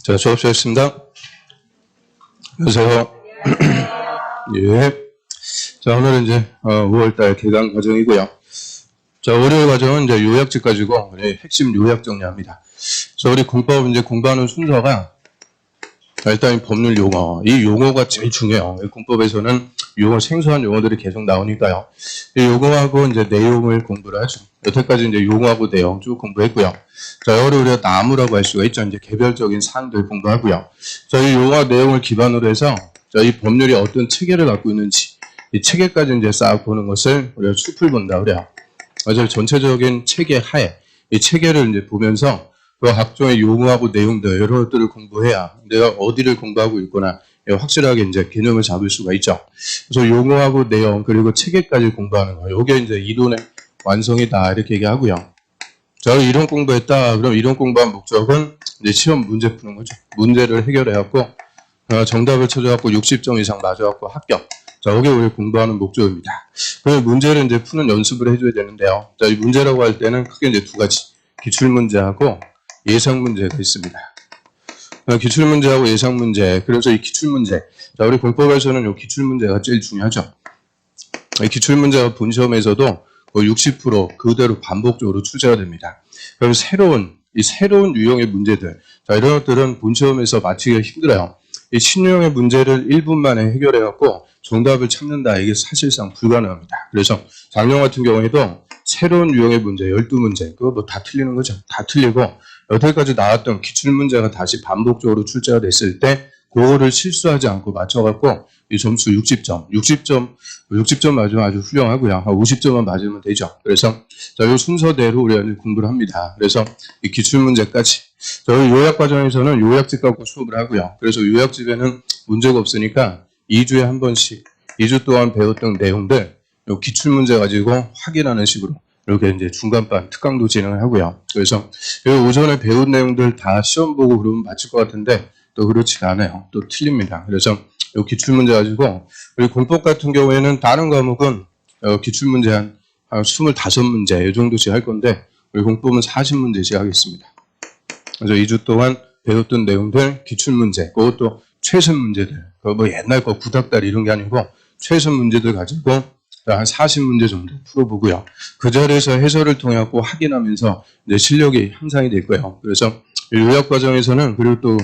자, 수업 시작했습니다. 안녕하세요. 예. 자, 오늘은 이제 5월달 개강 과정이고요. 자, 월요일 과정은 이제 요약집 가지고 핵심 요약 정리합니다. 그래서 우리 공법 이제 공부하는 순서가 일단 법률 용어, 이 용어가 제일 중요해요. 공법에서는 용어, 생소한 용어들이 계속 나오니까요. 이 용어하고 이제 내용을 공부를 하죠. 여태까지 이제 용어하고 내용 쭉 공부했고요. 자, 이거를 우리가 나무라고 할 수가 있죠. 이제 개별적인 사항들 공부하고요. 자, 이 용어 내용을 기반으로 해서 자, 이 법률이 어떤 체계를 갖고 있는지 이 체계까지 이제 쌓아보는 것을 우리가 숲을 본다 그래요. 그래서 전체적인 체계 하에 이 체계를 이제 보면서 그 각종의 용어하고 내용들 이런 것들을 공부해야 내가 어디를 공부하고 있거나 확실하게 이제 개념을 잡을 수가 있죠. 그래서 용어하고 내용 그리고 체계까지 공부하는 거예요. 이게 이제 이론의 완성이다 이렇게 얘기하고요. 자, 이론 공부했다. 그럼 이론 공부한 목적은 이제 시험 문제 푸는 거죠. 문제를 해결해갖고 정답을 찾아갖고 60점 이상 맞아갖고 합격. 자, 이게 우리 공부하는 목적입니다. 그럼 문제를 이제 푸는 연습을 해줘야 되는데요. 자, 이 문제라고 할 때는 크게 이제 두 가지 기출 문제하고 예상 문제가 있습니다. 기출 문제하고 예상 문제. 그래서 이 기출 문제. 자, 우리 공법에서는 이 기출 문제가 제일 중요하죠. 이 기출 문제가 본 시험에서도 60% 그대로 반복적으로 출제가 됩니다. 그럼 새로운 유형의 문제들. 자, 이런 것들은 본 시험에서 맞히기가 힘들어요. 이 신유형의 문제를 1분 만에 해결해갖고 정답을 찾는다. 이게 사실상 불가능합니다. 그래서 작년 같은 경우에도 새로운 유형의 문제 12문제. 그거 뭐 다 틀리는 거죠. 다 틀리고 여태까지 나왔던 기출문제가 다시 반복적으로 출제가 됐을 때 그거를 실수하지 않고 맞춰갖고 이 점수 60점. 60점 맞으면 아주 훌륭하고요. 50점만 맞으면 되죠. 그래서 자, 이 순서대로 우리가 공부를 합니다. 그래서 이 기출문제까지. 저희 요약 과정에서는 요약집 갖고 수업을 하고요. 그래서 요약집에는 문제가 없으니까 2주에 한 번씩 2주 동안 배웠던 내용들 요 기출문제 가지고 확인하는 식으로 이렇게 이제 중간반 특강도 진행을 하고요. 그래서 오전에 배운 내용들 다 시험 보고 그러면 맞출 것 같은데 또 그렇지가 않아요. 또 틀립니다. 그래서 이 기출문제 가지고 우리 공법 같은 경우에는 다른 과목은 기출문제 한 25문제 이 정도씩 할 건데 우리 공법은 40문제씩 하겠습니다. 그래서 2주 동안 배웠던 내용들 기출문제 그것도 최선 문제들 그거 뭐 옛날 거 구닥다리 이런 게 아니고 최선 문제들 가지고 한 40문제 정도 풀어보고요. 그 자리에서 해설을 통해 갖고 확인하면서 이제 실력이 향상이 될 거예요. 그래서 요약 과정에서는 그리고 또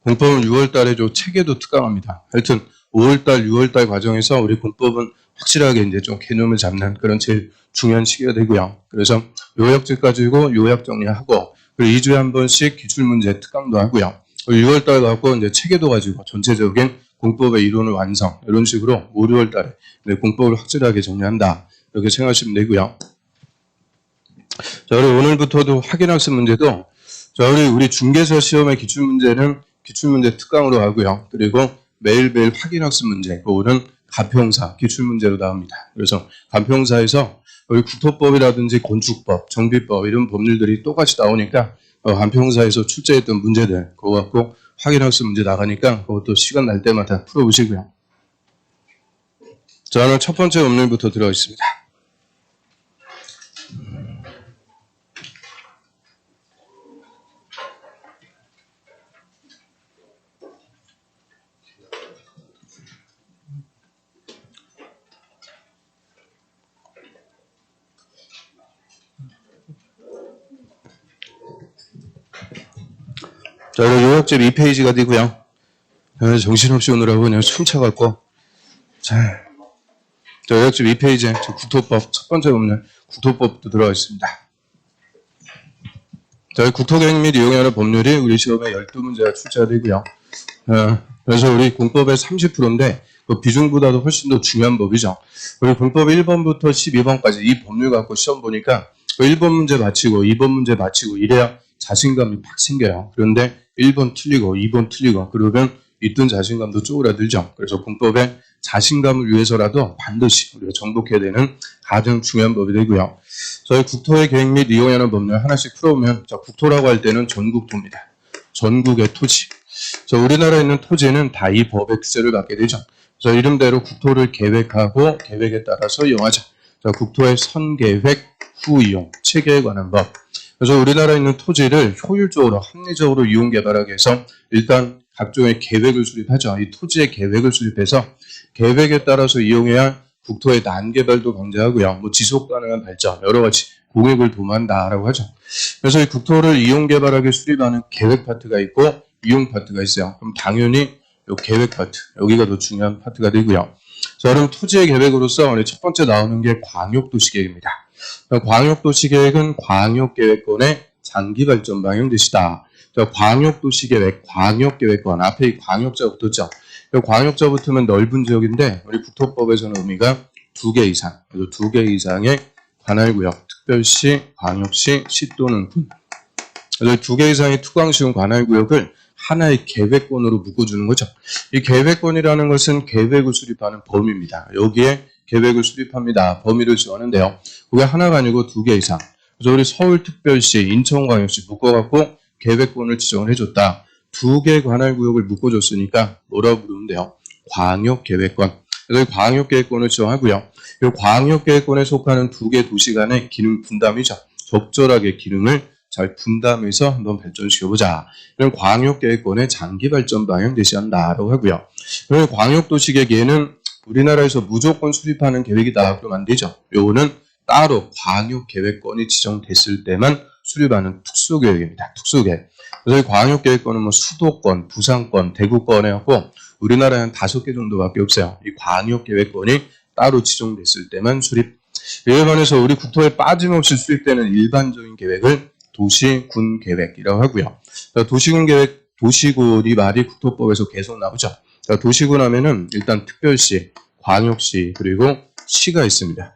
공법은 6월 달에 좀 체계도 특강합니다. 하여튼 5월 달, 6월 달 과정에서 우리 공법은 확실하게 이제 좀 개념을 잡는 그런 제일 중요한 시기가 되고요. 그래서 요약집 가지고 요약 정리하고 그리고 2주에 한 번씩 기출문제 특강도 하고요. 6월 달 갖고 이제 체계도 가지고 전체적인 공법의 이론을 완성 이런 식으로 5, 6월 달에 공법을 확실하게 정리한다 이렇게 생각하시면 되고요. 자, 우리 오늘부터도 확인학습 문제도 자, 우리 중개사 시험의 기출문제는 기출문제 특강으로 하고요. 그리고 매일매일 확인학습 문제 그거는 가평사 기출문제로 나옵니다. 그래서 가평사에서 우리 국토법이라든지 건축법, 정비법 이런 법률들이 똑같이 나오니까 가평사에서 출제했던 문제들 그거 갖고 확인학습 문제 나가니까 그것도 시간 날 때마다 풀어보시고요. 자, 오늘 첫 번째 법률부터 들어가겠습니다. 자, 요약집 2페이지가 되고요. 정신없이 오느라고 그냥 숨차갖고. 자, 요약집 2페이지에 국토법 첫 번째 법률 국토법도 들어가 있습니다. 자, 국토계획 및 이용에 관한 법률이 우리 시험에 12문제가 출제가 되고요. 그래서 우리 공법의 30%인데 그 비중보다도 훨씬 더 중요한 법이죠. 우리 공법 1번부터 12번까지 이 법률 갖고 시험 보니까 1번 문제 맞히고 2번 문제 맞히고 이래야 자신감이 팍 생겨요. 그런데 1번 틀리고 2번 틀리고 그러면 있던 자신감도 쪼그라들죠. 그래서 공법에 자신감을 위해서라도 반드시 우리가 정복해야 되는 가장 중요한 법이 되고요. 저희 국토의 계획 및 이용에 관한 법률 하나씩 풀어보면 자, 국토라고 할 때는 전국토입니다. 전국의 토지. 자, 우리나라에 있는 토지는 다 이 법의 규제를 받게 되죠. 그래서 이름대로 국토를 계획하고 계획에 따라서 이용하자. 자, 국토의 선계획, 후이용, 체계에 관한 법. 그래서 우리나라에 있는 토지를 효율적으로 합리적으로 이용 개발하기 위해서 일단 각종의 계획을 수립하죠. 이 토지의 계획을 수립해서 계획에 따라서 이용해야 할 국토의 난개발도 방지하고요. 뭐 지속 가능한 발전, 여러 가지 공익을 도모한다라고 하죠. 그래서 이 국토를 이용 개발하기 수립하는 계획 파트가 있고 이용 파트가 있어요. 그럼 당연히 이 계획 파트, 여기가 더 중요한 파트가 되고요. 자, 그럼 토지의 계획으로서 우리 첫 번째 나오는 게 광역도시계획입니다. 광역도시계획은 광역계획권의 장기발전 방향 뜻이다. 광역도시계획, 광역계획권, 앞에 이 광역자 붙었죠. 광역자 붙으면 넓은 지역인데 우리 국토법에서는 의미가 2개 이상, 그래서 2개 이상의 관할구역, 특별시, 광역시, 시 또는 군. 그래서 2개 이상의 특광시군 관할구역을 하나의 계획권으로 묶어주는 거죠. 이 계획권이라는 것은 계획을 수립하는 범위입니다. 여기에 계획을 수립합니다. 범위를 지어하는데요. 그게 하나가 아니고 2개 이상. 그래서 우리 서울특별시, 인천광역시 묶어갖고 계획권을 지정을 해줬다. 2개 관할구역을 묶어줬으니까 뭐라고 부르는데요? 광역계획권. 그래서 광역계획권을 지정하고요. 이 광역계획권에 속하는 2개 도시 간의 기능 분담이죠. 적절하게 기능을 잘 분담해서 한번 발전시켜보자. 이런 광역계획권의 장기 발전 방향 제시한다라고 하고요. 그리고 광역도시계획에는 우리나라에서 무조건 수립하는 계획이다. 그러면 안 되죠. 요거는 따로 광역계획권이 지정됐을 때만 수립하는 특수계획입니다. 특수계획. 그래서 이 광역계획권은 뭐 수도권, 부산권, 대구권 해갖고 우리나라에 한 5개 정도밖에 없어요. 이 광역계획권이 따로 지정됐을 때만 수립. 이에 반해서 우리 국토에 빠짐없이 수립되는 일반적인 계획을 도시군 계획이라고 하고요. 도시군 계획, 도시군이 말이 국토법에서 계속 나오죠. 도시군 하면은 일단 특별시, 광역시, 그리고 시가 있습니다.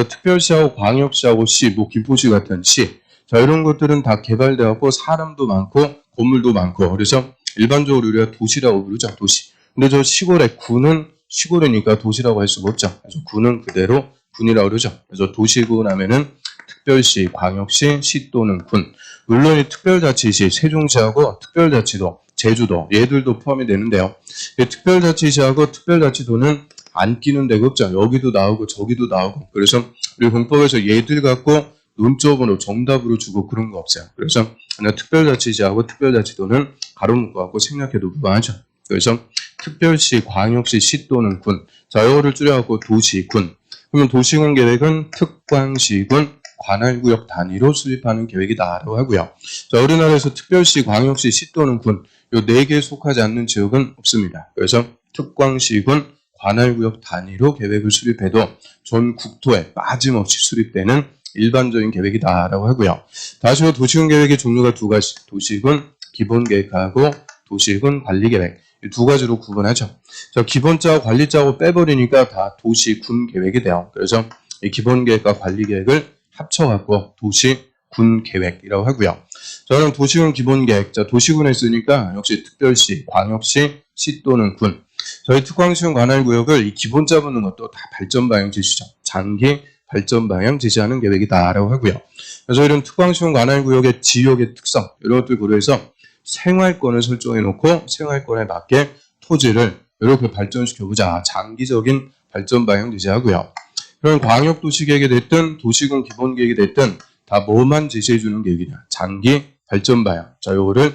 특별시하고 광역시하고 시, 뭐 김포시 같은 시, 자, 이런 것들은 다 개발되었고 사람도 많고 건물도 많고 그래서 일반적으로 우리가 도시라고 부르죠. 도시. 근데 저 시골의 군은 시골이니까 도시라고 할 수가 없죠. 그래서 군은 그대로 군이라고 그러죠. 그래서 도시군 하면은 특별시, 광역시, 시 또는 군. 물론 이 특별자치시, 세종시하고 특별자치도, 제주도 얘들도 포함이 되는데요. 특별자치시하고 특별자치도는 안 끼는 데가 없죠. 여기도 나오고 저기도 나오고. 그래서 우리 공법에서 얘들 갖고 논점으로 정답으로 주고 그런 거 없어요. 그래서 특별자치시하고 특별자치도는 가로 묶어갖고 생략해도 무방하죠. 그래서 특별시, 광역시, 시 또는 군. 자, 이거를 줄여갖고 도시, 군. 그러면 도시군 계획은 특광시군 관할구역 단위로 수립하는 계획이다라고 하고요. 자, 우리나라에서 특별시, 광역시, 시 또는 군 이 4개에 속하지 않는 지역은 없습니다. 그래서 특광시군 관할구역 단위로 계획을 수립해도 전 국토에 빠짐없이 수립되는 일반적인 계획이다라고 하고요. 다시 도시군 계획의 종류가 2가지. 도시군 기본계획하고 도시군 관리계획. 이 2가지로 구분하죠. 자, 기본자하고 관리자하고 빼버리니까 다 도시군 계획이 돼요. 그래서 이 기본계획과 관리계획을 합쳐갖고 도시군 계획이라고 하고요. 저는 도시군 기본계획, 자, 도시군에 쓰니까 역시 특별시, 광역시, 시 또는 군. 저희 특광시군 관할구역을 이 기본자 붙는 것도 다 발전 방향 제시죠. 장기 발전 방향 제시하는 계획이다라고 하고요. 그래서 이런 특광시군 관할구역의 지역의 특성 이런 것들 고려해서 생활권을 설정해 놓고 생활권에 맞게 토지를 이렇게 발전시켜보자. 장기적인 발전 방향 제시하고요. 그럼 광역도시계획이 됐든 도시군 기본계획이 됐든 다 뭐만 제시해주는 계획이냐. 장기 발전 방향. 자, 요거를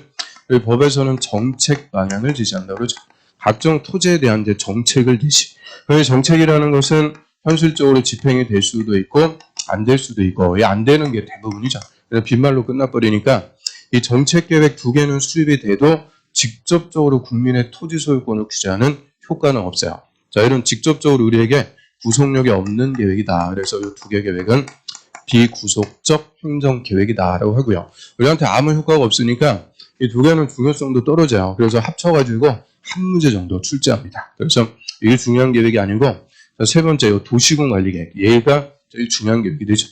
법에서는 정책 방향을 제시한다고 그러죠. 각종 토지에 대한 정책을 제시. 그 정책이라는 것은 현실적으로 집행이 될 수도 있고 안 될 수도 있고 안 되는 게 대부분이죠. 그래서 빈말로 끝나버리니까 이 정책계획 2개는 수립이 돼도 직접적으로 국민의 토지 소유권을 규제하는 효과는 없어요. 자, 이런 직접적으로 우리에게 구속력이 없는 계획이다. 그래서 이 2개 계획은 비구속적 행정계획이다라고 하고요. 우리한테 아무 효과가 없으니까 이 2개는 중요성도 떨어져요. 그래서 합쳐가지고 한 문제 정도 출제합니다. 그래서 이게 중요한 계획이 아니고 세 번째 이 도시군 관리계획. 얘가 제일 중요한 계획이 되죠.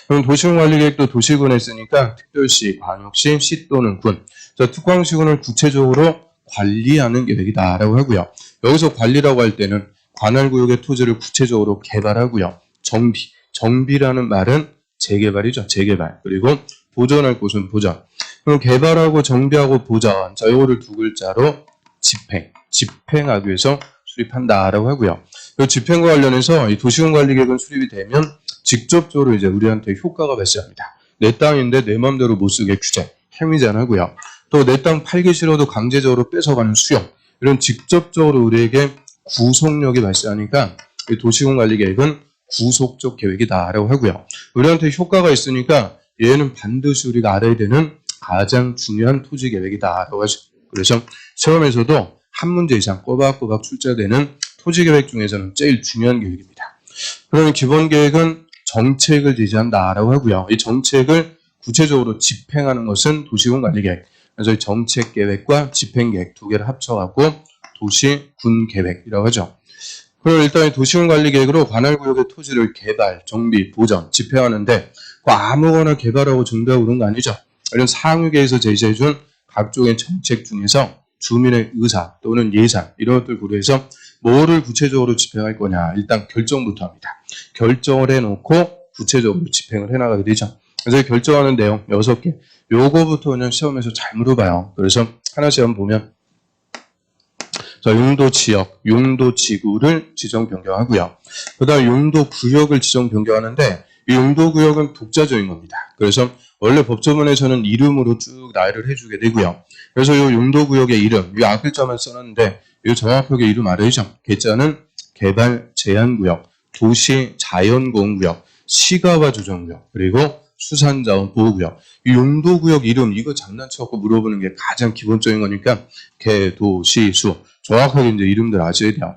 그럼 도시군 관리계획도 도시군에 쓰니까 특별시, 광역시, 시 또는 군. 자, 특광시군을 구체적으로 관리하는 계획이다라고 하고요. 여기서 관리라고 할 때는 관할구역의 토지를 구체적으로 개발하고요. 정비라는 말은 재개발이죠. 재개발. 그리고 보존할 곳은 보전. 그럼 개발하고 정비하고 보전. 자, 요거를 2글자로 집행하기 위해서 수립한다라고 하고요. 이 집행과 관련해서 이 도시군 관리계획은 수립이 되면 직접적으로 이제 우리한테 효과가 발생합니다. 내 땅인데 내 맘대로 못 쓰게 규제, 행위 제한하고요. 또 내 땅 팔기 싫어도 강제적으로 뺏어가는 수용, 이런 직접적으로 우리에게 구속력이 발생하니까 이 도시군관리계획은 구속적 계획이다라고 하고요. 우리한테 효과가 있으니까 얘는 반드시 우리가 알아야 되는 가장 중요한 토지 계획이다라고 하죠. 그래서 시험에서도 한 문제 이상 꼬박꼬박 출제되는 토지 계획 중에서는 제일 중요한 계획입니다. 그러면 기본 계획은 정책을 제시한다라고 하고요. 이 정책을 구체적으로 집행하는 것은 도시군관리계획. 그래서 정책 계획과 집행 계획 두 개를 합쳐갖고 도시군 계획이라고 하죠. 그럼 일단 도시군관리계획으로 관할 구역의 토지를 개발, 정비, 보전, 집행하는데 아무거나 개발하고 정비하고 그런 거 아니죠. 이런 상위계에서 제시해준 각종의 정책 중에서 주민의 의사 또는 예산 이런 것들 고려해서 뭐를 구체적으로 집행할 거냐 일단 결정부터 합니다. 결정을 해놓고 구체적으로 집행을 해나가게 되죠. 그래서 결정하는 내용 6개 요거부터 그냥 시험에서 잘 물어봐요. 그래서 하나씩 한번 보면 자, 용도 지역, 용도 지구를 지정 변경하고요. 그 다음 용도 구역을 지정 변경하는데 이 용도 구역은 독자적인 겁니다. 그래서 원래 법조문에서는 이름으로 쭉 나열을 해주게 되고요. 그래서 이 용도 구역의 이름, 이 앞글자만 써놨는데 이 정확하게 이름 알아야죠. 개자는 개발 제한구역, 도시 자연보호구역, 시가와 조정구역, 그리고 수산자원 보호구역. 이 용도구역 이름 이거 장난쳐갖고 물어보는 게 가장 기본적인 거니까 개, 도, 시, 수 정확하게 이제 이름들 아셔야 돼요.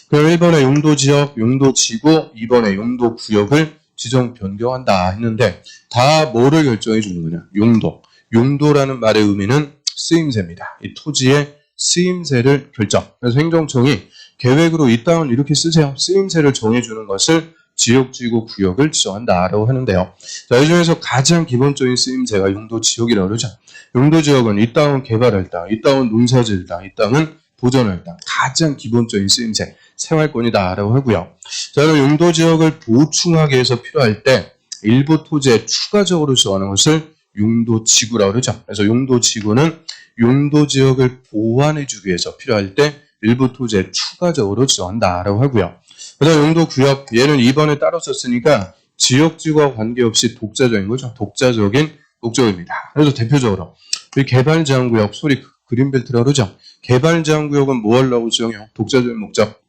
그럼 1번에 용도지역, 용도지구, 2번에 용도구역을 지정 변경한다 했는데 다 뭐를 결정해 주는 거냐? 용도. 용도라는 말의 의미는 쓰임새입니다. 이 토지의 쓰임새를 결정. 그래서 행정청이 계획으로 이 땅은 이렇게 쓰세요. 쓰임새를 정해주는 것을 지역지구 구역을 지정한다라고 하는데요. 자, 이 중에서 가장 기본적인 쓰임새가 용도지역이라고 그러죠. 용도지역은 이 땅은 개발할 땅, 이 땅은 농사지을 땅, 이 땅은 보전할 땅. 가장 기본적인 쓰임새, 생활권이다라고 하고요. 자, 그럼 용도지역을 보충하기 위해서 필요할 때 일부 토지에 추가적으로 지정하는 것을 용도지구라고 그러죠. 그래서 용도지구는 용도지역을 보완해주기 위해서 필요할 때 일부 토지에 추가적으로 지정한다라고 하고요. 그 다음 용도구역, 얘는 2번에 따로 썼으니까 지역지구와 관계없이 독자적인 거죠. 독자적인 목적입니다. 그래서 대표적으로 이 개발제한구역, 소리 그린벨트라고 그러죠. 개발제한구역은 뭐 하려고 지정해요? 독자적인 목적.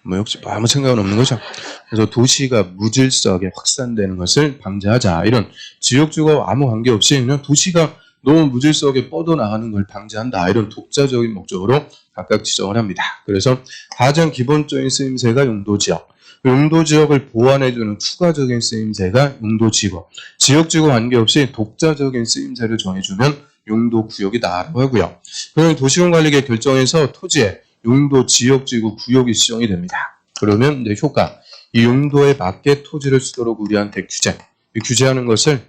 뭐 역시 아무 생각은 없는 거죠. 그래서 도시가 무질서하게 확산되는 것을 방지하자. 이런 지역주가 아무 관계없이 그냥 도시가 너무 무질서하게 뻗어나가는 걸 방지한다. 이런 독자적인 목적으로 각각 지정을 합니다. 그래서 가장 기본적인 쓰임새가 용도지역. 용도지역을 보완해주는 추가적인 쓰임새가 용도지구. 지역지구 관계없이 독자적인 쓰임새를 정해주면 용도구역이다라고 하고요. 그럼 도시군관리계획 결정에서 토지에 용도, 지역지구, 구역이 지정이 됩니다. 그러면 이제 효과. 이 용도에 맞게 토지를 쓰도록 우리한테 규제. 이 규제하는 것을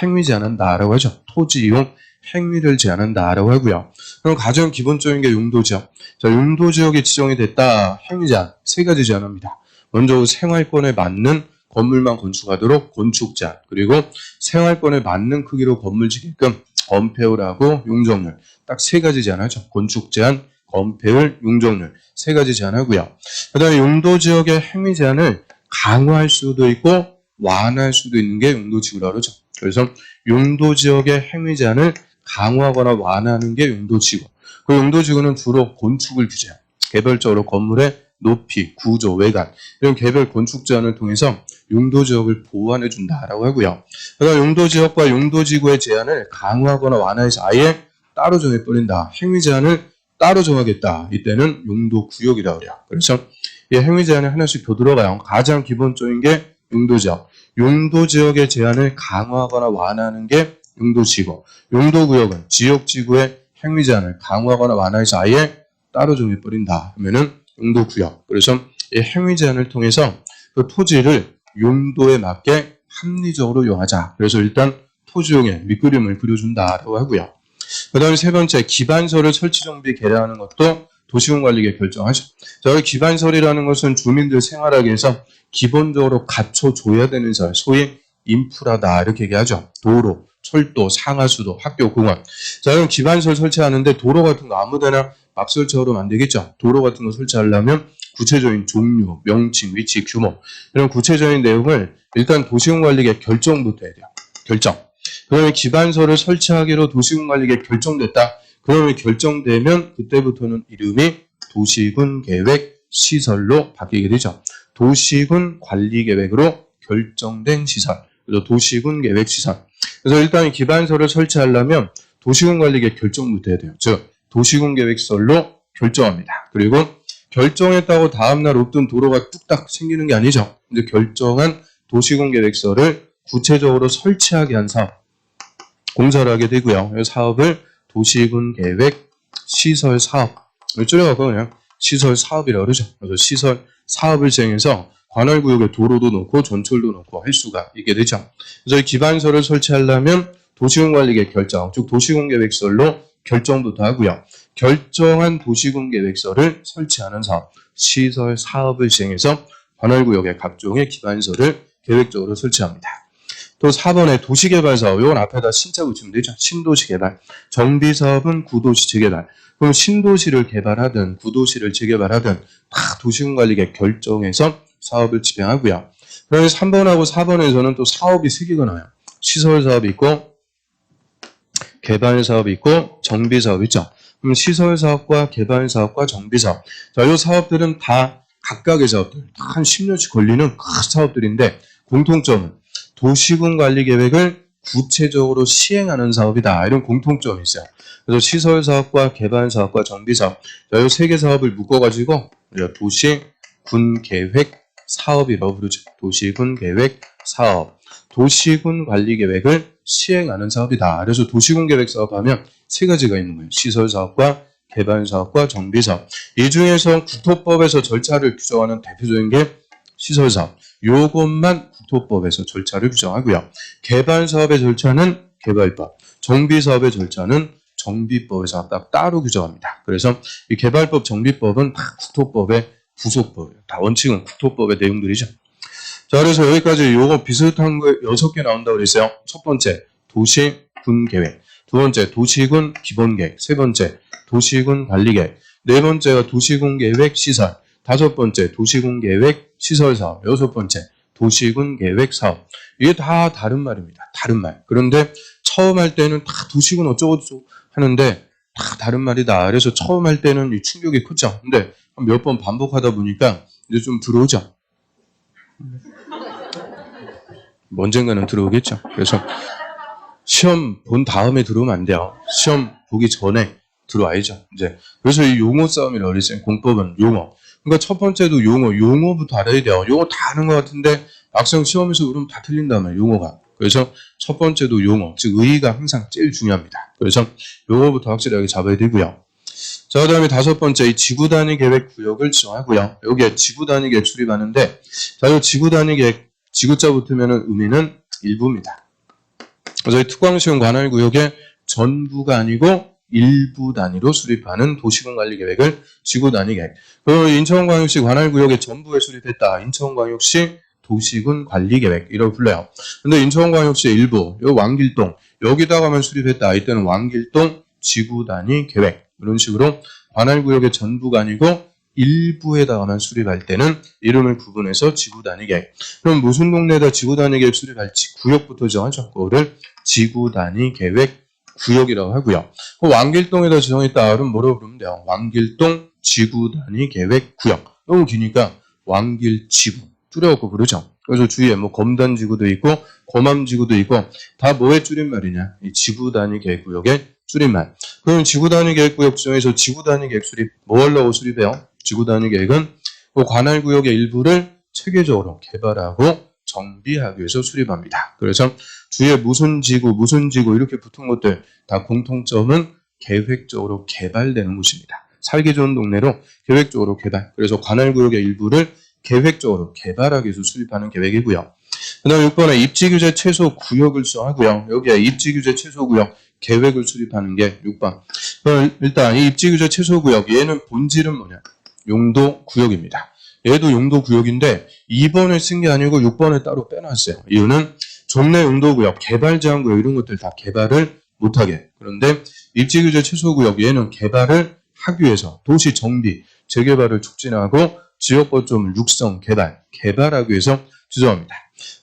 행위 제한한다라고 하죠. 토지 이용 행위를 제한한다라고 하고요. 그럼 가장 기본적인 게 용도지역. 자, 용도지역이 지정이 됐다. 행위 제한. 3가지 제한합니다. 먼저 생활권에 맞는 건물만 건축하도록 건축 제한. 그리고 생활권에 맞는 크기로 건물 짓게끔 건폐율하고 용적률. 딱 3가지 제한하죠. 건축 제한, 건폐율, 용적률 3가지 제한하고요. 그 다음에 용도지역의 행위 제한을 강화할 수도 있고 완화할 수도 있는 게 용도지구라고 그러죠. 그래서 용도지역의 행위 제한을 강화하거나 완화하는 게 용도지구. 그 용도지구는 주로 건축을 규제해요. 개별적으로 건물의 높이, 구조, 외관 이런 개별 건축 제한을 통해서 용도지역을 보완해 준다라고 하고요. 그 다음 용도지역과 용도지구의 제한을 강화하거나 완화해서 아예 따로 정해버린다. 행위 제한을 따로 정하겠다. 이때는 용도구역이라고 그래요. 그래서 이 행위 제한에 하나씩 더 들어가요. 가장 기본적인 게 용도지역. 용도지역의 제한을 강화하거나 완화하는 게 용도지구. 용도구역은 지역지구의 행위 제한을 강화하거나 완화해서 아예 따로 정해버린다. 하면은 용도구역. 그래서 이 행위 제한을 통해서 그 토지를 용도에 맞게 합리적으로 이용하자. 그래서 일단 토지용의 밑그림을 그려준다라고 하고요. 그 다음에 3번째, 기반설을 설치 정비 개량하는 것도 도시군관리계획 결정하죠. 자, 기반설이라는 것은 주민들 생활하기 위해서 기본적으로 갖춰줘야 되는 설, 소위 인프라다 이렇게 얘기하죠. 도로, 철도, 상하수도, 학교, 공원. 자, 그럼 기반설 설치하는데 도로 같은 거 아무데나 막 설치하면 안 되겠죠. 도로 같은 거 설치하려면 구체적인 종류, 명칭, 위치, 규모 이런 구체적인 내용을 일단 도시군관리계획 결정부터 해야 돼요. 결정. 그러면 기반서를 설치하기로 도시군관리계획 결정됐다. 그러면 결정되면 그때부터는 이름이 도시군계획 시설로 바뀌게 되죠. 도시군관리계획으로 결정된 시설. 그래서 도시군계획시설. 그래서 일단 기반서를 설치하려면 도시군관리계획 결정부터 해야 돼요. 즉 도시군계획시설로 결정합니다. 그리고 결정했다고 다음날 없던 도로가 뚝딱 생기는 게 아니죠. 이제 결정한 도시군계획서를 구체적으로 설치하게 한 사업, 공사를 하게 되고요. 이 사업을 도시군계획 시설 사업을 줄여갖고 그냥 시설 사업이라고 그러죠. 그래서 시설 사업을 진행해서 관할구역에 도로도 놓고 전철도 놓고 할 수가 있게 되죠. 그래서 이 기반서를 설치하려면 도시군관리계획 결정, 즉 도시군계획서로 결정부터 하고요. 결정한 도시군계획서를 설치하는 사업, 시설 사업을 진행해서 관할구역에 각종의 기반서를 계획적으로 설치합니다. 또 4번에 도시개발사업, 이건 앞에다 신자 붙이면 되죠. 신도시개발. 정비사업은 구도시 재개발. 그럼 신도시를 개발하든 구도시를 재개발하든 다 도시군관리계획 결정해서 사업을 집행하고요. 그다음에 3번하고 4번에서는 또 사업이 3개가 나와요. 시설사업이 있고 개발사업이 있고 정비사업이 있죠. 그럼 시설사업과 개발사업과 정비사업. 자, 이 사업들은 다 각각의 사업들, 한 10년씩 걸리는 큰 사업들인데 공통점은 도시군관리계획을 구체적으로 시행하는 사업이다. 이런 공통점이 있어요. 그래서 시설사업과 개발사업과 정비사업, 이 3개 사업을 묶어가지고 우리가 도시군계획 사업이라고 부르죠. 도시군계획 사업. 도시군관리계획을 시행하는 사업이다. 그래서 도시군계획 사업하면 3가지가 있는 거예요. 시설사업과 개발사업과 정비사업. 이 중에서 국토법에서 절차를 규정하는 대표적인 게 시설사업. 요것만 국토법에서 절차를 규정하고요. 개발사업의 절차는 개발법, 정비사업의 절차는 정비법에서 딱 따로 규정합니다. 그래서 이 개발법, 정비법은 다 국토법의 부속법이에요. 다 원칙은 국토법의 내용들이죠. 자, 그래서 여기까지 요거 비슷한 거 6개 나온다고 그랬어요. 첫 번째, 도시군계획. 두 번째, 도시군 기본계획. 세 번째, 도시군 관리계획. 네 번째가 도시군계획 시설. 다섯 번째, 도시군계획 시설사업. 여섯 번째, 도시군계획 사업. 이게 다 다른 말입니다. 다른 말. 그런데 처음 할 때는 다 도시군 어쩌고저쩌고 하는데 다 다른 말이다. 그래서 처음 할 때는 이 충격이 크죠. 근데 몇 번 반복하다 보니까 이제 좀 들어오죠. 언젠가는 들어오겠죠. 그래서 시험 본 다음에 들어오면 안 돼요. 시험 보기 전에 들어와야죠. 이제 그래서 이 용어 싸움이라고 그랬어요. 공법은 용어. 그러니까 첫 번째도 용어부터 알아야 돼요. 용어 다 아는 것 같은데 막상 시험에서 그러면 다 틀린다면 용어가. 그래서 첫 번째도 용어, 즉 의의가 항상 제일 중요합니다. 그래서 용어부터 확실하게 잡아야 되고요. 자, 그 다음에 다섯 번째, 이 지구단위 계획 구역을 지정하고요. 여기에 지구단위 계획 수립하는데, 자, 이 지구단위 계획, 지구자 붙으면은 의미는 일부입니다. 그래서 이 특광시형 관할구역의 전부가 아니고 일부 단위로 수립하는 도시군관리 계획을 지구단위 계획. 그리고 인천광역시 관할구역의 전부에 수립했다. 인천광역시 도시군관리 계획 이라고 불러요. 근데 인천광역시 일부, 요 왕길동 여기다가만 수립했다. 이때는 왕길동 지구단위 계획. 이런 식으로 관할구역의 전부가 아니고 일부에다가만 수립할 때는 이름을 구분해서 지구단위 계획. 그럼 무슨 동네에다 지구단위 계획 수립할지 구역부터 정하죠. 그거를 지구단위 계획 구역이라고 하고요. 그 왕길동에다 지정했다. 그럼 뭐라고 부르면 돼요? 왕길동 지구단위 계획 구역. 너무 기니까 왕길지구 줄여갖고 부르죠. 그래서 주위에 뭐 검단지구도 있고 검암지구도 있고 다 뭐의 줄임말이냐? 이 지구단위 계획 구역의 줄임말. 그럼 지구단위 계획구역 지정에서 지구단위 계획 수립 뭐 하려고 수립해요? 지구단위 계획은 그 관할구역의 일부를 체계적으로 개발하고 정비하기 위해서 수립합니다. 그래서 주위에 무슨 지구 이렇게 붙은 것들 다 공통점은 계획적으로 개발되는 곳입니다. 살기 좋은 동네로 계획적으로 개발. 그래서 관할구역의 일부를 계획적으로 개발하기 위해서 수립하는 계획이고요. 그 다음에 6번에 입지규제 최소 구역을 지정하고요. 여기에 입지규제 최소 구역 계획을 수립하는 게 6번. 일단 이 입지규제 최소구역 얘는 본질은 뭐냐? 용도구역입니다. 얘도 용도구역인데 2번에 쓴 게 아니고 6번에 따로 빼놨어요. 이유는 전내 용도구역, 개발제한구역 이런 것들 다 개발을 못하게. 그런데 입지규제 최소구역 얘는 개발을 하기 위해서 도시 정비, 재개발을 촉진하고 지역 거점을 육성, 개발하기 위해서 지정합니다.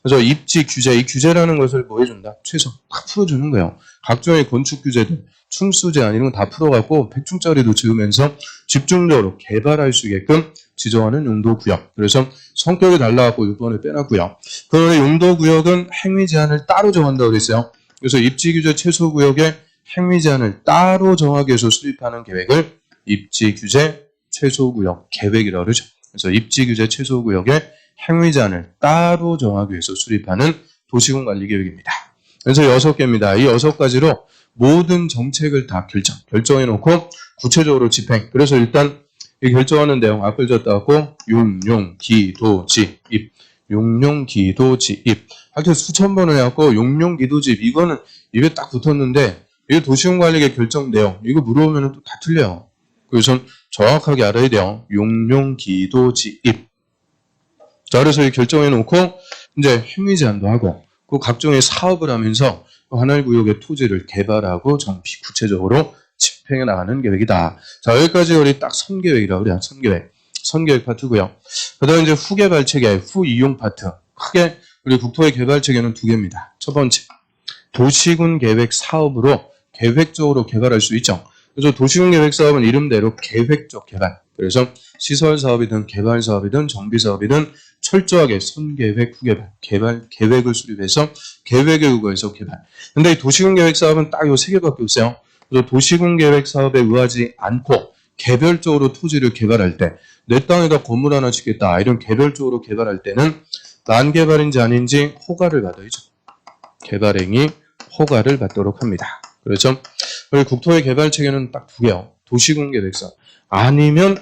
그래서 입지 규제, 이 규제라는 것을 뭐 해준다? 최소 다 풀어주는 거예요. 각종의 건축 규제들, 충수 제한 이런 거 다 풀어갖고 100층짜리도 지으면서 집중적으로 개발할 수 있게끔 지정하는 용도구역. 그래서 성격이 달라갖고 이번에 빼놨고요. 그런데 용도구역은 행위 제한을 따로 정한다고 그랬어요. 그래서 입지 규제 최소 구역에 행위 제한을 따로 정하기 위해서 수립하는 계획을 입지 규제 최소 구역 계획이라고 그러죠. 그래서 입지 규제 최소 구역에 행위 제한을 따로 정하기 위해서 수립하는 도시군 관리 계획입니다. 그래서 6개입니다. 이 6가지로 모든 정책을 다 결정해 놓고 구체적으로 집행. 그래서 일단 이 결정하는 내용 앞을 졌다 갖고 용용, 기도, 집, 입. 용용, 기도, 집, 입. 하여튼 수천 번을 해갖고 용용, 기도, 집. 이거는 입에 딱 붙었는데 이 도시군 관리계 결정 내용 이거 물어보면 또 다 틀려요. 그래서 정확하게 알아야 돼요. 용용, 기도, 집, 입. 자, 그래서 이 결정해 놓고 이제 행위 제한도 하고 그 각종의 사업을 하면서 관할 구역의 토지를 개발하고 정비 구체적으로 집행해 나가는 계획이다. 자, 여기까지 우리 딱 선계획이라고 그래요. 선계획 파트고요. 그다음에 이제 후개발 체계, 후이용 파트. 크게 우리 국토의 개발 체계는 2개입니다. 첫 번째, 도시군 계획 사업으로 계획적으로 개발할 수 있죠. 그래서 도시군 계획 사업은 이름대로 계획적 개발. 그래서 시설 사업이든 개발 사업이든 정비 사업이든 철저하게 선계획, 후개발, 계획을 수립해서 계획에 의거해서 개발. 근데 이 도시군 계획 사업은 딱 요 3개밖에 없어요. 그래서 도시군 계획 사업에 의하지 않고 개별적으로 토지를 개발할 때 내 땅에다 건물 하나 짓겠다 이런 개별적으로 개발할 때는 난개발인지 아닌지 허가를 받아야죠. 개발행위 허가를 받도록 합니다. 그렇죠? 우리 국토의 개발 체계는 딱 2개요. 도시군 계획 사업 아니면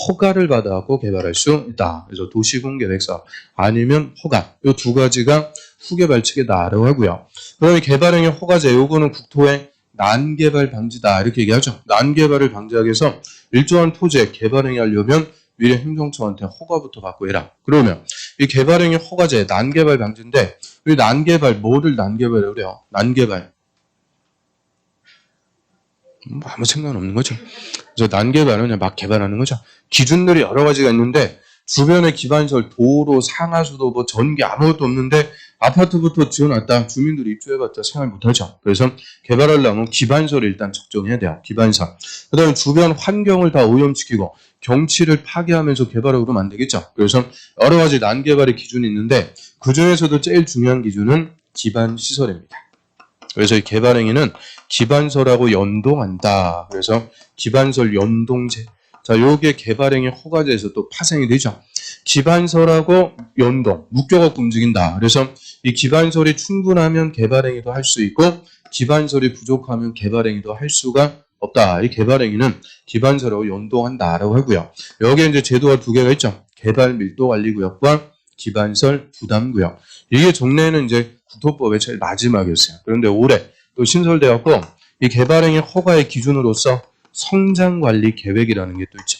허가를 받아갖고 개발할 수 있다. 그래서 도시군 계획 사업 아니면 허가 이 2가지가 후개발 체계다라고 하고요. 그럼 개발행위 허가제 요거는 국토의 난개발 방지다 이렇게 얘기하죠. 난개발을 방지하기 위해서 일정한 토지에 개발행위 하려면 미래 행정처한테 허가부터 받고 해라. 그러면 이 개발행위 허가제 난개발 방지인데 이 난개발 뭐를 난개발이라고 그래요? 난개발 아무 생각은 거죠. 그래서 난개발은 그냥 막 개발하는 거죠. 기준들이 여러 가지가 있는데 주변에 기반시설, 도로, 상하수도, 뭐 전기 아무것도 없는데 아파트부터 지어놨다 주민들이 입주해봤자 생활 못하죠. 그래서 개발하려면 기반시설을 일단 적정해야 돼요. 기반시설. 그 다음에 주변 환경을 다 오염시키고 경치를 파괴하면서 개발하고 그러면 안 되겠죠. 그래서 여러 가지 난개발의 기준이 있는데 그 중에서도 제일 중요한 기준은 기반시설입니다. 그래서 이 개발행위는 기반설하고 연동한다. 그래서 기반설 연동제. 자, 요게 개발행위 허가제에서 또 파생이 되죠. 기반설하고 연동, 묶여갖고 움직인다. 그래서 이 기반설이 충분하면 개발행위도 할 수 있고 기반설이 부족하면 개발행위도 할 수가 없다. 이 개발행위는 기반설하고 연동한다라고 하고요. 여기에 이제 제도가 2개가 있죠. 개발 밀도 관리구역과 기반설 부담구역. 이게 종래에는 이제 국토법의 제일 마지막이었어요. 그런데 올해 또 신설되었고 이 개발행위 허가의 기준으로서 성장관리 계획이라는 게 또 있죠.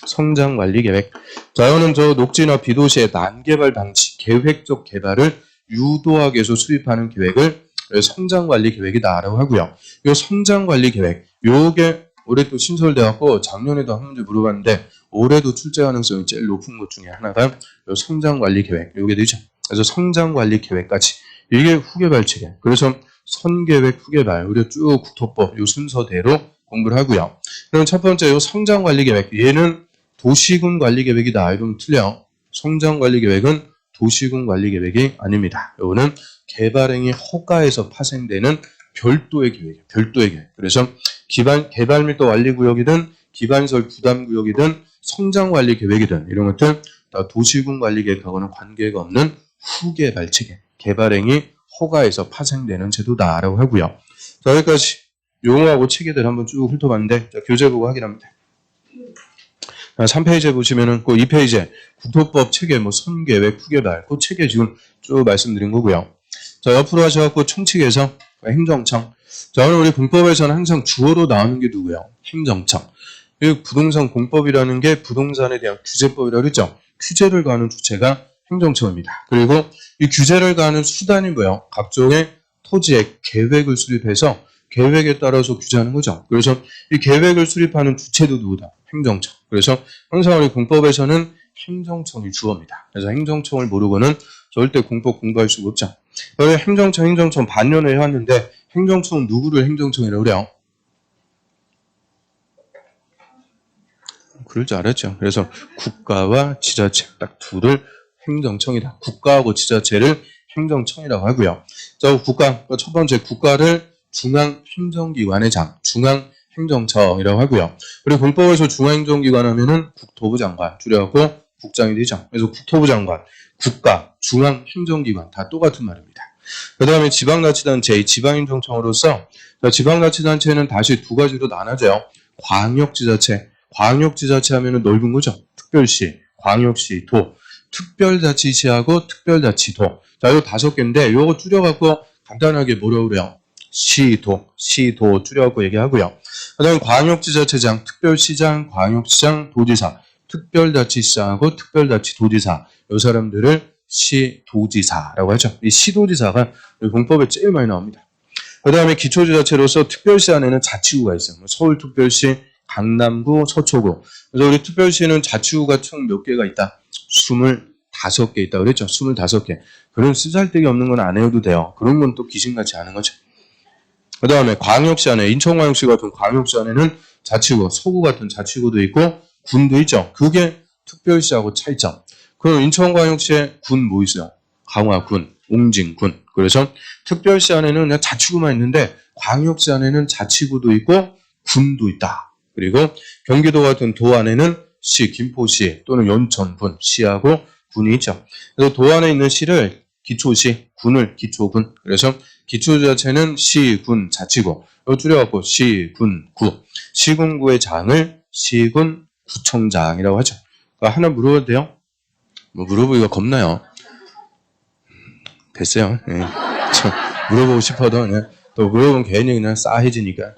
성장관리 계획. 자, 이거는 저 녹지나 비도시의 난개발 방지, 계획적 개발을 유도하기 위해서 수립하는 계획을 성장관리 계획이다라고 하고요. 이 성장관리 계획, 요게 올해 또 신설되었고 작년에도 한 문제 물어봤는데 올해도 출제 가능성이 제일 높은 것 중에 하나가 요 성장관리 계획, 요게 되죠. 그래서 성장관리 계획까지 이게 후개발 체계. 그래서 선계획, 후개발, 우리가 쭉 국토법 요 순서대로 공부를 하고요. 그럼 첫 번째 요 성장관리계획. 얘는 도시군 관리계획이다. 이러면 틀려. 성장관리계획은 도시군 관리계획이 아닙니다. 요거는 개발행위 허가에서 파생되는 별도의 계획이에요. 별도의 계획. 그래서 개발밀도 관리구역이든 기반설 부담구역이든 성장관리계획이든 이런 것들 다 도시군 관리계획하고는 관계가 없는 후개발 체계. 개발행위 허가에서 파생되는 제도다라고 하고요. 자, 여기까지 용어하고 체계들 한번 쭉 훑어봤는데 자, 교재 보고 확인합니다. 3페이지에 보시면은 그 2페이지에 국토법 체계, 뭐 선계획, 후개발 그 체계 지금 쭉 말씀드린 거고요. 자, 옆으로 하셔갖고 총칙에서 행정청. 자, 오늘 우리 공법에서는 항상 주어로 나오는 게 누구예요? 행정청. 이 부동산 공법이라는 게 부동산에 대한 규제법이라고 그랬죠. 규제를 가하는 주체가 행정청입니다. 그리고 이 규제를 가하는 수단이 뭐예요? 각종의 토지의 계획을 수립해서 계획에 따라서 규제하는 거죠. 그래서 이 계획을 수립하는 주체도 누구다? 행정청. 그래서 항상 우리 공법에서는 행정청이 주어입니다. 그래서 행정청을 모르고는 절대 공법 공부할 수가 없죠. 행정청 반년을 해왔는데 행정청 누구를 행정청이라고 그래요? 그럴 줄 알았죠. 그래서 국가와 지자체 딱 둘을 행정청이다. 국가하고 지자체를 행정청이라고 하고요. 자, 첫 번째 국가를 중앙행정기관의 중앙행정청이라고 하고요. 그리고 공법에서 중앙행정기관 하면은 국토부 장관 줄여갖고 국장이 되죠. 그래서 국토부 장관, 국가, 중앙행정기관 다 똑같은 말입니다. 그 다음에 지방자치단체, 지방행정청으로서 지방자치단체는 다시 두 가지로 나눠져요. 광역지자체, 광역지자체 하면은 넓은 거죠. 특별시, 광역시, 도, 특별자치시하고 특별자치도. 자, 요 5개인데 요거 줄여갖고 간단하게 뭐라고 그래요? 시도 줄여갖고 얘기하고요. 그 다음에 광역지자체장, 특별시장, 광역시장, 도지사, 특별자치시장하고 특별자치도지사 요 사람들을 시도지사라고 하죠. 이 시도지사가 공법에 제일 많이 나옵니다. 그 다음에 기초지자체로서 특별시 안에는 자치구가 있어요. 서울특별시, 강남구, 서초구. 그래서 우리 특별시는 자치구가 총 몇 개가 있다? 25개 있다 그랬죠. 25개. 그런 쓰잘데기 없는 건 안 해도 돼요. 그런 건 또 귀신같이 하는 거죠. 그 다음에 광역시 안에, 인천광역시 같은 광역시 안에는 자치구, 서구 같은 자치구도 있고 군도 있죠. 그게 특별시하고 차이점. 그럼 인천광역시에 군 뭐 있어요? 강화군, 옹진군. 그래서 특별시 안에는 그냥 자치구만 있는데 광역시 안에는 자치구도 있고 군도 있다. 그리고 경기도 같은 도 안에는 시, 김포시 또는 연천군, 시하고 군이 있죠. 그래서 도 안에 있는 시를 기초시, 군을 기초군. 그래서 기초자체는 시, 군, 자치구. 이거 줄여갖고 시, 군, 구. 시군구의 장을 시군 구청장이라고 하죠. 그러니까 하나 물어봐도 돼요? 뭐 물어보기가 겁나요. 됐어요. 네. 물어보고 싶어도 그냥 또 물어보면 괜히 그냥 싸해지니까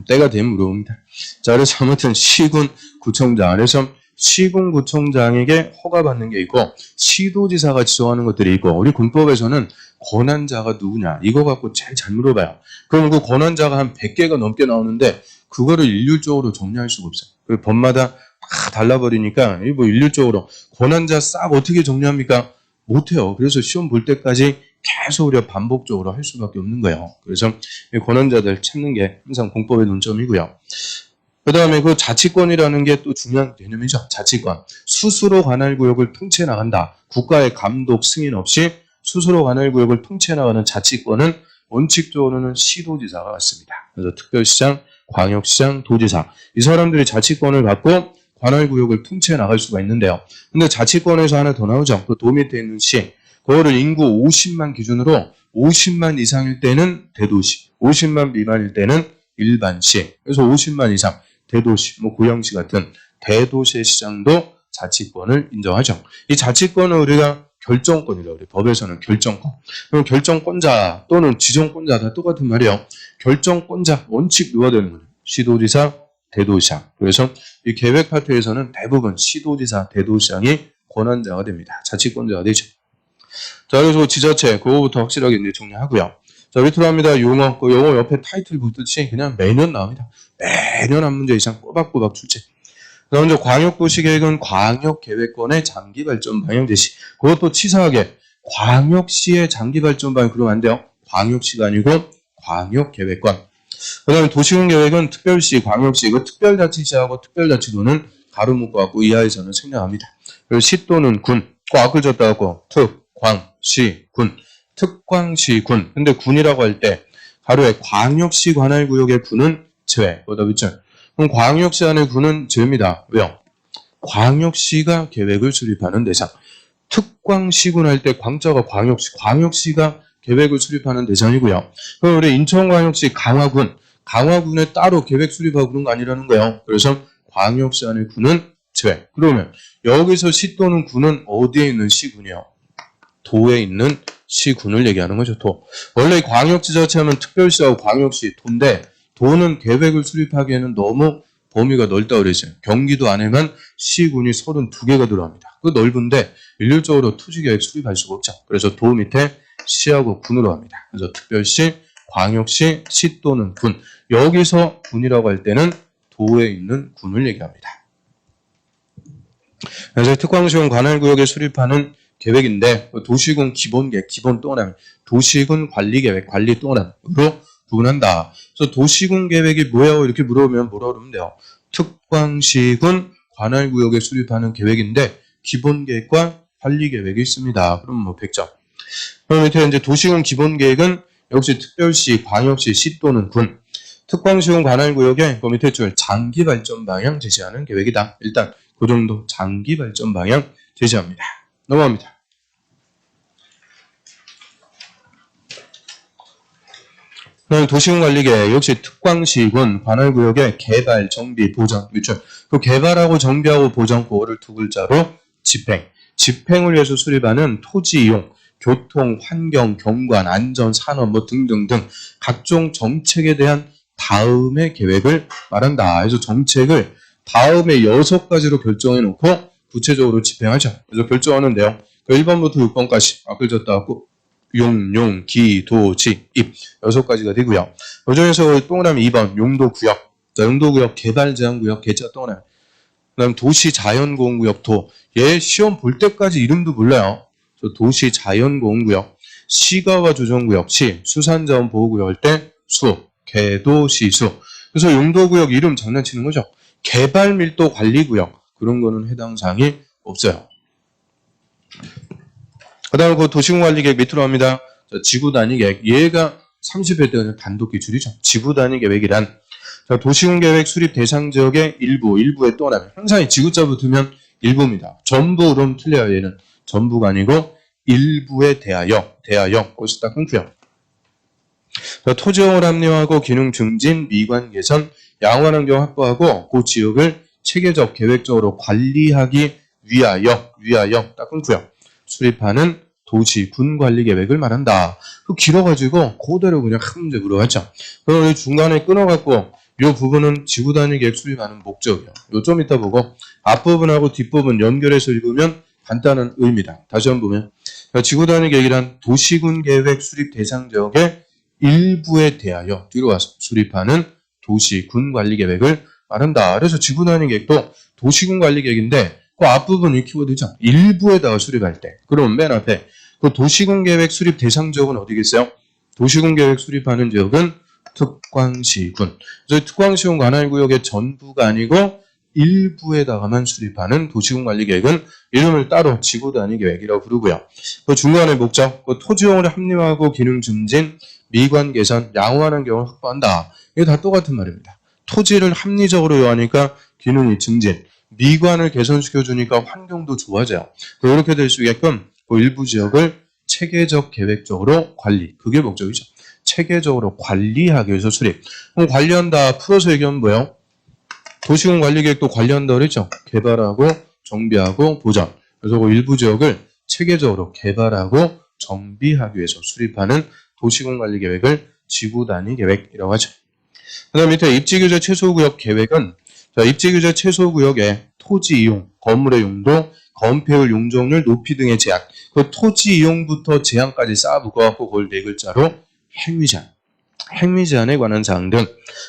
때가 되면 물어봅니다. 자, 그래서 아무튼 시군 구청장. 그래서 시군 구청장에게 허가받는 게 있고 시도지사가 지정하는 것들이 있고 우리 군법에서는 권한자가 누구냐 이거 갖고 제일 잘 물어봐요. 그럼 그 권한자가 한 100개가 넘게 나오는데 그거를 일률적으로 정리할 수가 없어요. 그 법마다 다 달라버리니까 뭐 일률적으로 권한자 싹 어떻게 정리합니까? 못해요. 그래서 시험 볼 때까지 계속 우리가 반복적으로 할 수밖에 없는 거예요. 그래서 권한자들 찾는 게 항상 공법의 논점이고요. 그 다음에 그 자치권이라는 게 또 중요한 개념이죠. 자치권. 스스로 관할 구역을 통치해 나간다. 국가의 감독 승인 없이 스스로 관할 구역을 통치해 나가는 자치권은 원칙적으로는 시도지사가 갖습니다. 그래서 특별시장, 광역시장, 도지사. 이 사람들이 자치권을 갖고 관할 구역을 통치해 나갈 수가 있는데요. 근데 자치권에서 하나 더 나오죠. 그 도 밑에 있는 시. 그거를 인구 50만 기준으로 50만 이상일 때는 대도시, 50만 미만일 때는 일반시. 그래서 50만 이상 대도시, 뭐 고양시 같은 대도시의 시장도 자치권을 인정하죠. 이 자치권은 우리가 결정권이라고 그래요. 법에서는 결정권. 그럼 결정권자 또는 지정권자 다 똑같은 말이에요. 결정권자 원칙 누가 되는 거예요? 시도지사, 대도시장. 그래서 이 계획 파트에서는 대부분 시도지사, 대도시장이 권한자가 됩니다. 자치권자가 되죠. 자, 그래서 지자체, 그거부터 확실하게 이제 정리하고요. 자, 밑으로 합니다. 용어, 그 용어 옆에 타이틀 붙듯이 그냥 매년 나옵니다. 매년 한 문제 이상 꼬박꼬박 출제. 먼저 광역도시계획은 광역계획권의 장기발전 방향 제시. 그것도 치사하게 광역시의 장기발전 방향 그러면 안 돼요. 광역시가 아니고 광역계획권. 그 다음에 도시군계획은 특별시, 광역시, 그 특별자치시하고 특별자치도는 가로 묶어갖고 이하에서는 생략합니다. 그리고 시 또는 군, 꽉 긁었다 갖고 특, 광, 시, 군. 특광시, 군. 근데 군이라고 할 때 가로에 광역시 관할구역의 군은 제외. 거기다 붙죠. 그럼 광역시 안의 군은 제외입니다. 왜요? 광역시가 계획을 수립하는 대상. 특광시군 할 때 광자가 광역시, 광역시가 계획을 수립하는 대상이고요. 그럼 우리 인천광역시 강화군, 강화군에 따로 계획 수립하고 그런 거 아니라는 거예요. 그래서 광역시 안의 군은 제외. 그러면 여기서 시 또는 군은 어디에 있는 시군이요? 도에 있는 시군을 얘기하는 거죠. 도. 원래 광역지자체하면 특별시하고 광역시, 도인데 도는 계획을 수립하기에는 너무 범위가 넓다고 그러죠. 경기도 안에만 시군이 32개가 들어갑니다. 그 넓은데 일률적으로 토지계획 수립할 수가 없죠. 그래서 도 밑에 시하고 군으로 합니다. 그래서 특별시, 광역시, 시 또는 군. 여기서 군이라고 할 때는 도에 있는 군을 얘기합니다. 그래서 특광시군 관할구역에 수립하는 계획인데 도시군 기본계획, 기본 동그라미, 도시군 관리계획, 관리 동그라미로 구분한다. 그래서 도시군 계획이 뭐예요? 이렇게 물어보면 뭐라 그러면 돼요? 특광시군 관할구역에 수립하는 계획인데 기본계획과 관리계획이 있습니다. 그럼 뭐 100점. 그럼 밑에 이제 도시군 기본계획은 역시 특별시, 광역시, 시 또는 군. 특광시군 관할구역에 그 밑에 줄 장기 발전 방향 제시하는 계획이다. 일단 그 정도 장기 발전 방향 제시합니다. 넘어갑니다. 그다음 도시군 관리계획 역시 특광시군 관할구역의 개발, 정비, 보정, 유출. 그 개발하고 정비하고 보정 그거를 두 글자로 집행. 집행을 위해서 수립하는 토지 이용, 교통, 환경, 경관, 안전, 산업 뭐 등등등 각종 정책에 대한 다음의 계획을 말한다. 그래서 정책을 다음에 6가지로 결정해 놓고 구체적으로 집행하죠. 그래서 결정하는데요. 1번부터 6번까지 앞을 졌다 갖고 용, 기, 도, 지, 입 6가지가 되고요. 그 중에서 동그라미 2번 용도구역. 자, 용도구역 개발제한구역 개차 동그라미. 그다음 도시자연보호구역 도. 얘 시험 볼 때까지 이름도 몰라요. 도시자연보호구역, 시가와 조정구역, 시, 수산자원보호구역 할 때 수, 개도시수. 그래서 용도구역 이름 장난치는 거죠. 개발밀도 관리구역 그런 거는 해당 사항이 없어요. 그 다음에 그 도시군관리계획 밑으로 갑니다. 지구단위계획. 얘가 30회 때 단독 기출이죠. 지구단위계획이란 도시군계획 수립 대상 지역의 일부에 또나면 항상 지구자 붙으면 일부입니다. 전부 그럼 틀려요. 얘는 전부가 아니고 일부에 대하여 거기서 딱 끊고요. 토지용을 합리화하고 기능 증진, 미관 개선, 양호한 환경 확보하고 그 지역을 체계적, 계획적으로 관리하기 위하여 딱 끊고요. 수립하는 도시, 군 관리 계획을 말한다. 그 길어가지고 그대로 그냥 한 문제 물어봤죠. 그럼 중간에 끊어갖고 이 부분은 지구단위 계획 수립하는 목적이에요. 요 좀 이따 보고 앞부분하고 뒷부분 연결해서 읽으면 간단한 의미다. 다시 한번 보면 지구단위 계획이란 도시군 계획 수립 대상 지역의 일부에 대하여 뒤로 와서 수립하는 도시, 군 관리 계획을 말한다. 그래서 지구단위 계획도 도시군 관리 계획인데 그 앞부분 키워드죠. 일부에다가 수립할 때. 그럼 맨 앞에 그 도시군 계획 수립 대상 지역은 어디겠어요? 도시군 계획 수립하는 지역은 특광시군. 그래서 특광시군 관할구역의 전부가 아니고 일부에다가만 수립하는 도시군 관리 계획은 이름을 따로 지구단위 계획이라고 부르고요. 그 중간에 목적, 그 토지용을 합리화하고 기능 증진, 미관 개선, 양호한 환경을 확보한다. 이게 다 똑같은 말입니다. 토지를 합리적으로 요하니까 기능이 증진, 미관을 개선시켜주니까 환경도 좋아져요. 이렇게 될 수 있게끔 그 일부 지역을 체계적 계획적으로 관리. 그게 목적이죠. 체계적으로 관리하기 위해서 수립. 그럼 관리한다. 풀어서 얘기하면 뭐예요? 도시군 관리계획도 관리한다 그랬죠. 개발하고 정비하고 보전. 그래서 그 일부 지역을 체계적으로 개발하고 정비하기 위해서 수립하는 도시군 관리계획을 지구단위 계획이라고 하죠. 그 다음 밑에 입지규제 최소구역 계획은 입지규제 최소구역의 토지 이용, 건물의 용도, 건폐율, 용적률, 높이 등의 제한. 그 토지 이용부터 제한까지 쌓아붙어갖고 그걸 4글자로 행위제한에 관한 사항 등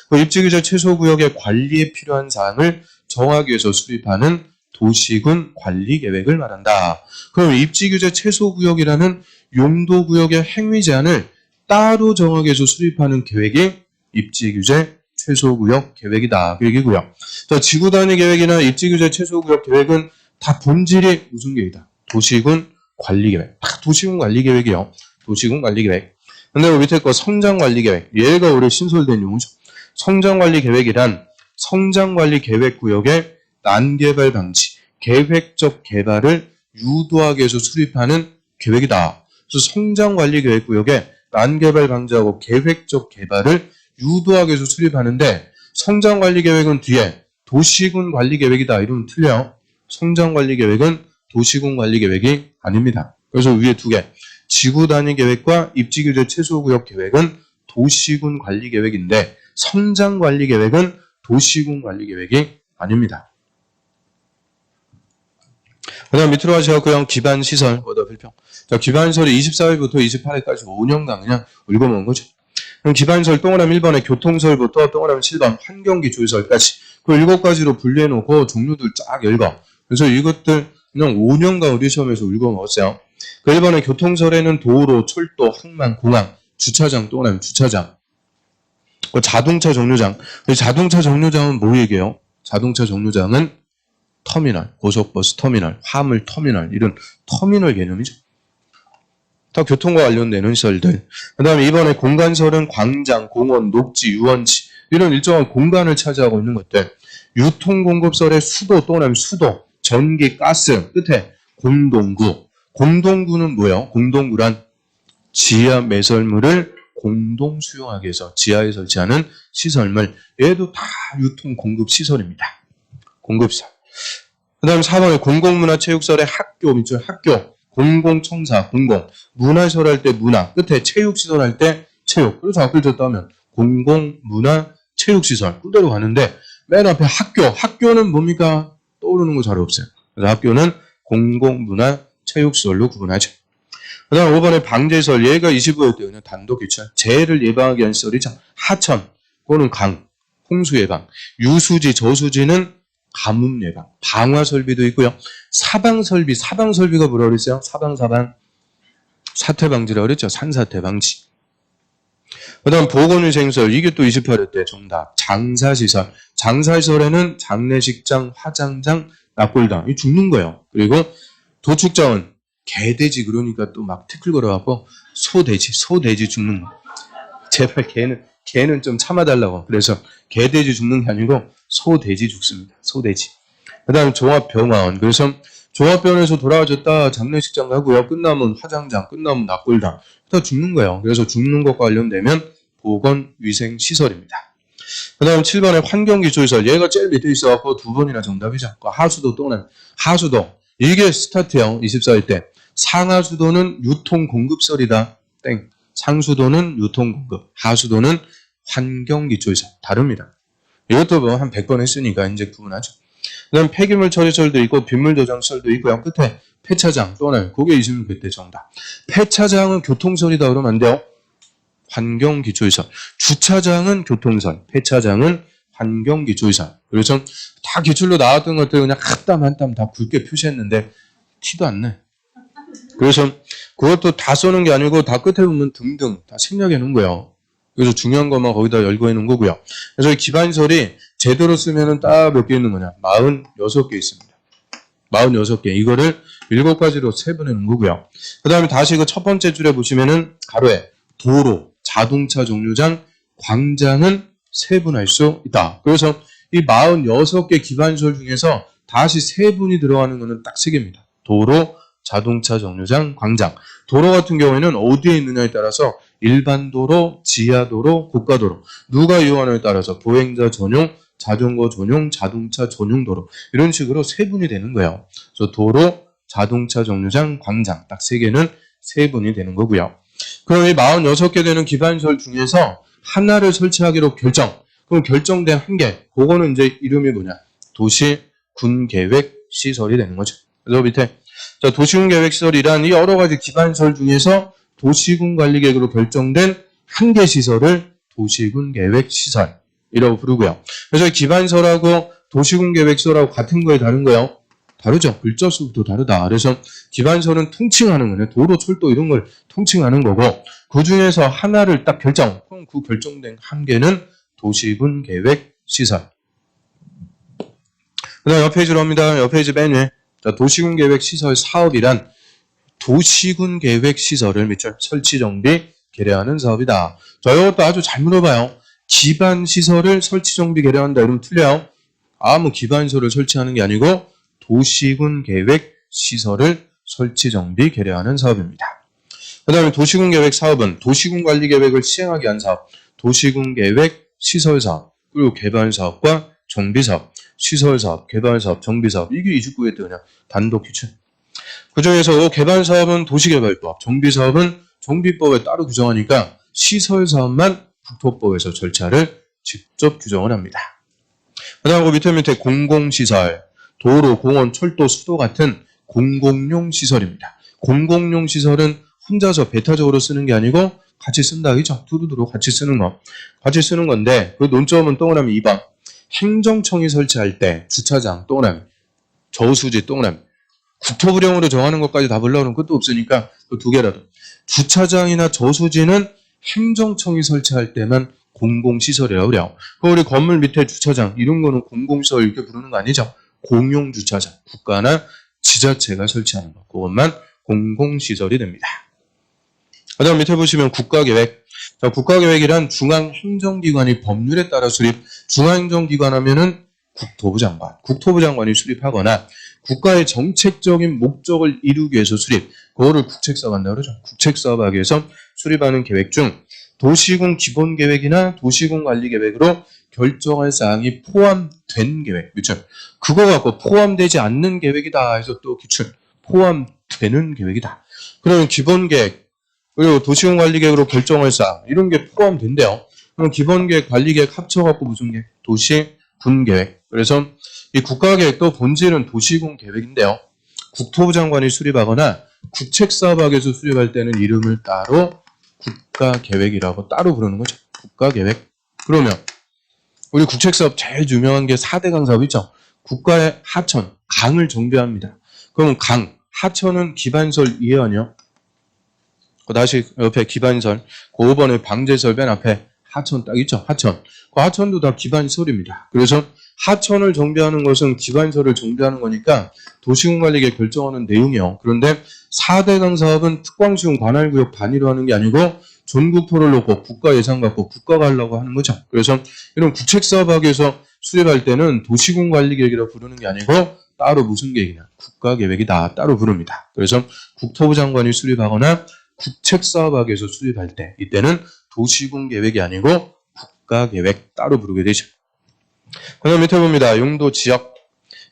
그 입지규제 최소구역의 관리에 필요한 사항을 정하기 위해서 수립하는 도시군 관리계획을 말한다. 그럼 입지규제 최소구역이라는 용도구역의 행위제한을 따로 정하기 위해서 수립하는 계획이 입지규제 최소구역 계획이다. 그 얘기고요. 지구단위 계획이나 입지규제 최소구역 계획은 다 본질이 무슨 계획이다? 도시군 관리계획. 다 도시군 관리계획이요. 도시군 관리계획. 근데 밑에 거 성장관리계획. 얘가 우리 신설된 용어죠. 성장관리계획이란 성장관리계획구역의 난개발 방지, 계획적 개발을 유도하기 위해서 수립하는 계획이다. 그래서 성장관리계획구역의 난개발 방지하고 계획적 개발을 유도하기 위해서 수립하는데 성장관리계획은 뒤에 도시군 관리계획이다. 이러면 틀려요. 성장관리계획은 도시군 관리계획이 아닙니다. 그래서 위에 2개. 지구단위 계획과 입지규제 최소구역 계획은 도시군 관리계획인데 성장관리계획은 도시군 관리계획이 아닙니다. 그 다음 밑으로 가셔서 기반시설, 별평. 기반시설이 24회부터 28회까지 5년간 그냥 읽어먹은 거죠. 그럼 기반시설 동그라미 1번에 교통시설부터 동그라미 7번 환경기초시설까지 그 7가지로 분리해놓고 종류들 쫙 읽어. 그래서 이것들 그냥 5년간 우리 시험에서 울고 먹었어요. 그 1번에 교통설에는 도로, 철도, 항만, 공항, 주차장 또 하나는 주차장. 그 자동차 정류장. 자동차 정류장은 뭐 얘기해요? 자동차 정류장은 터미널, 고속버스 터미널, 화물 터미널 이런 터미널 개념이죠. 다 교통과 관련되는 시설들. 그 다음에 이번에 공간설은 광장, 공원, 녹지, 유원지 이런 일정한 공간을 차지하고 있는 것들. 유통공급설의 수도 또는 수도, 전기, 가스 끝에 공동구. 공동구는 뭐예요? 공동구란 지하 매설물을 공동 수용하기 위해서 지하에 설치하는 시설물. 얘도 다 유통공급시설입니다. 공급시설. 그 다음에 4번에 공공문화체육설의 학교, 밑줄 학교, 공공청사, 공공, 문화시설 할 때 문화, 끝에 체육시설 할 때 체육. 그래서 학교를 줬다 하면 공공문화체육시설. 그대로 가는데 맨 앞에 학교, 학교는 뭡니까? 떠오르는 거 잘 없어요. 그래서 학교는 공공문화체육시설로 구분하죠. 그 다음 5번에 방제시설, 얘가 25회 때 그냥 단독 교체. 재해를 예방하기 위한 시설이죠. 하천, 그거는 강, 홍수 예방. 유수지, 저수지는 가뭄 예방, 방화 설비도 있고요. 사방 설비가 뭐라고 그랬어요? 사방. 사태 방지라고 그랬죠. 산사태 방지. 그 다음 보건위생시설, 이게 또 28회 때 정답. 장사시설. 장사시설에는 장례식장, 화장장, 납골당. 이 죽는 거예요. 그리고 도축장은 개돼지, 그러니까 또 막 태클 걸어갖고 소돼지 죽는 거. 제발 개는 좀 참아달라고. 그래서 개돼지 죽는 게 아니고 소돼지 죽습니다. 소돼지. 그 다음에 종합병원. 그래서 종합병원에서 돌아와줬다 장례식장 가고요. 끝나면 화장장, 끝나면 납골당. 다 죽는 거예요. 그래서 죽는 것과 관련되면 보건위생시설입니다. 그 다음 7번에 환경기초시설. 얘가 제일 밑에 있어갖고 두 번이나 정답이죠. 하수도 또는 하수도. 이게 스타트형 24일 때. 상하수도는 유통공급설이다. 땡. 상수도는 유통공급. 하수도는 환경기초시설. 다릅니다. 이것도 뭐 한 100번 했으니까 이제 구분하죠. 그 다음 폐기물 처리설도 있고 빗물 저장시설도 있고요. 끝에 폐차장 또는 그게 26회 때 정답. 폐차장은 교통설이다 그러면 안 돼요. 환경기초시설. 주차장은 교통설, 폐차장은 환경기초시설. 그래서 다 기출로 나왔던 것들 그냥 한 땀 한 땀 다 굵게 표시했는데 티도 안 나. 그래서 그것도 다 써는 게 아니고 다 끝에 보면 등등 다 생략해 놓은 거예요. 그래서 중요한 것만 거기다 열거해 놓은 거고요. 그래서 기반설이 제대로 쓰면은 딱 몇 개 있는 거냐? 46개 있습니다. 46개. 이거를 7가지로 세분해 놓은 거고요. 그 다음에 다시 그 첫 번째 줄에 보시면은 가로에 도로, 자동차 정류장, 광장은 세분할 수 있다. 그래서 이 46개 기반설 중에서 다시 세분이 들어가는 거는 딱 3개입니다. 도로, 자동차 정류장, 광장. 도로 같은 경우에는 어디에 있느냐에 따라서 일반 도로, 지하도로, 고가도로. 누가 이용하느냐에 따라서 보행자 전용, 자전거 전용, 자동차 전용 도로. 이런 식으로 세분이 되는 거예요. 그래서 도로, 자동차 정류장, 광장. 딱 3개는 세분이 되는 거고요. 그럼 이 46개 되는 기반설 중에서 하나를 설치하기로 결정. 그럼 결정된 한 개. 그거는 이제 이름이 뭐냐? 도시군계획시설이 되는 거죠. 그래서 밑에 자, 도시군계획시설이란 이 여러 가지 기반설 중에서 도시군관리계획으로 결정된 한 개 시설을 도시군계획시설이라고 부르고요. 그래서 기반설하고 도시군계획시설하고 같은 거에 다른 거예요. 다르죠. 글자 수부터 다르다. 그래서 기반설은 통칭하는 거네. 도로, 철도 이런 걸 통칭하는 거고 그 중에서 하나를 딱 결정. 그럼 그 결정된 한 개는 도시군계획시설. 그 다음 옆 페이지로 합니다. 옆 페이지 맨 위에. 자, 도시군계획시설 사업이란 도시군계획시설을 밑줄 설치, 정비, 개량하는 사업이다. 자, 이것도 아주 잘 물어봐요. 기반시설을 설치, 정비, 개량한다. 이러면 틀려요. 아무 기반시설을 설치하는 게 아니고 도시군계획시설을 설치, 정비, 개량하는 사업입니다. 그 다음에 도시군계획 사업은 도시군관리계획을 시행하기 위한 사업, 도시군계획 시설사업, 그리고 개발사업과 정비사업, 시설사업, 개발사업, 정비사업. 이게 29회 때 그냥 단독 규칙. 그 중에서 개발사업은 도시개발법, 정비사업은 정비법에 따로 규정하니까 시설사업만 국토법에서 절차를 직접 규정을 합니다. 그 다음 그 밑에 공공시설, 도로, 공원, 철도, 수도 같은 공공용 시설입니다. 공공용 시설은 혼자서 배타적으로 쓰는 게 아니고 같이 쓴다, 그죠? 두루두루 같이 쓰는 거. 같이 쓰는 건데, 그 논점은 동그라미 2번. 행정청이 설치할 때 주차장, 동그라미, 저수지, 동그라미, 국토부령으로 정하는 것까지 다 보려면 끝도 없으니까 그 두 개라도. 주차장이나 저수지는 행정청이 설치할 때만 공공시설이라고 그래요. 우리 건물 밑에 주차장 이런 거는 공공시설 이렇게 부르는 거 아니죠? 공용주차장, 국가나 지자체가 설치하는 거. 그것만 공공시설이 됩니다. 그 다음 밑에 보시면 국가계획. 자, 국가계획이란 중앙행정기관이 법률에 따라 수립, 중앙행정기관 하면은 국토부 장관, 국토부 장관이 수립하거나 국가의 정책적인 목적을 이루기 위해서 수립, 그거를 국책사업 한다고 그러죠. 국책사업 하기 위해서 수립하는 계획 중 도시군 기본계획이나 도시군관리계획으로 결정할 사항이 포함된 계획, 그렇죠? 그거 갖고 포함되지 않는 계획이다 해서 또 기출, 포함되는 계획이다. 그러면 기본계획, 그리고 도시군관리계획으로 결정할 사항, 이런 게 포함된대요. 그럼 기본계획, 관리계획 합쳐갖고 무슨 계획? 도시군계획. 그래서 이 국가계획도 본질은 도시군계획인데요. 국토부 장관이 수립하거나 국책사업학에서 수립할 때는 이름을 따로 국가계획이라고 따로 부르는 거죠. 국가계획. 그러면 우리 국책사업 제일 유명한 게 4대강 사업 있죠. 국가의 하천, 강을 정비합니다. 그러면 강, 하천은 기반설 이해하냐? 다시 옆에 기반설, 그 5번에 방제설 맨 앞에 하천 딱 있죠. 하천. 그 하천도 다 기반설입니다. 그래서 하천을 정비하는 것은 기반설을 정비하는 거니까 도시군관리계획 결정하는 내용이요. 그런데 4대강 사업은 특광시군 관할구역 단위로 하는 게 아니고 전국토를 놓고 국가 예산 갖고 국가가 하려고 하는 거죠. 그래서 이런 국책사업학에서 수립할 때는 도시군관리계획이라고 부르는 게 아니고 따로 무슨 계획이냐? 국가계획이다. 따로 부릅니다. 그래서 국토부 장관이 수립하거나 국책사업학에서 수립할 때 이때는 도시군계획이 아니고 국가계획 따로 부르게 되죠. 그 다음 밑에 봅니다. 용도지역.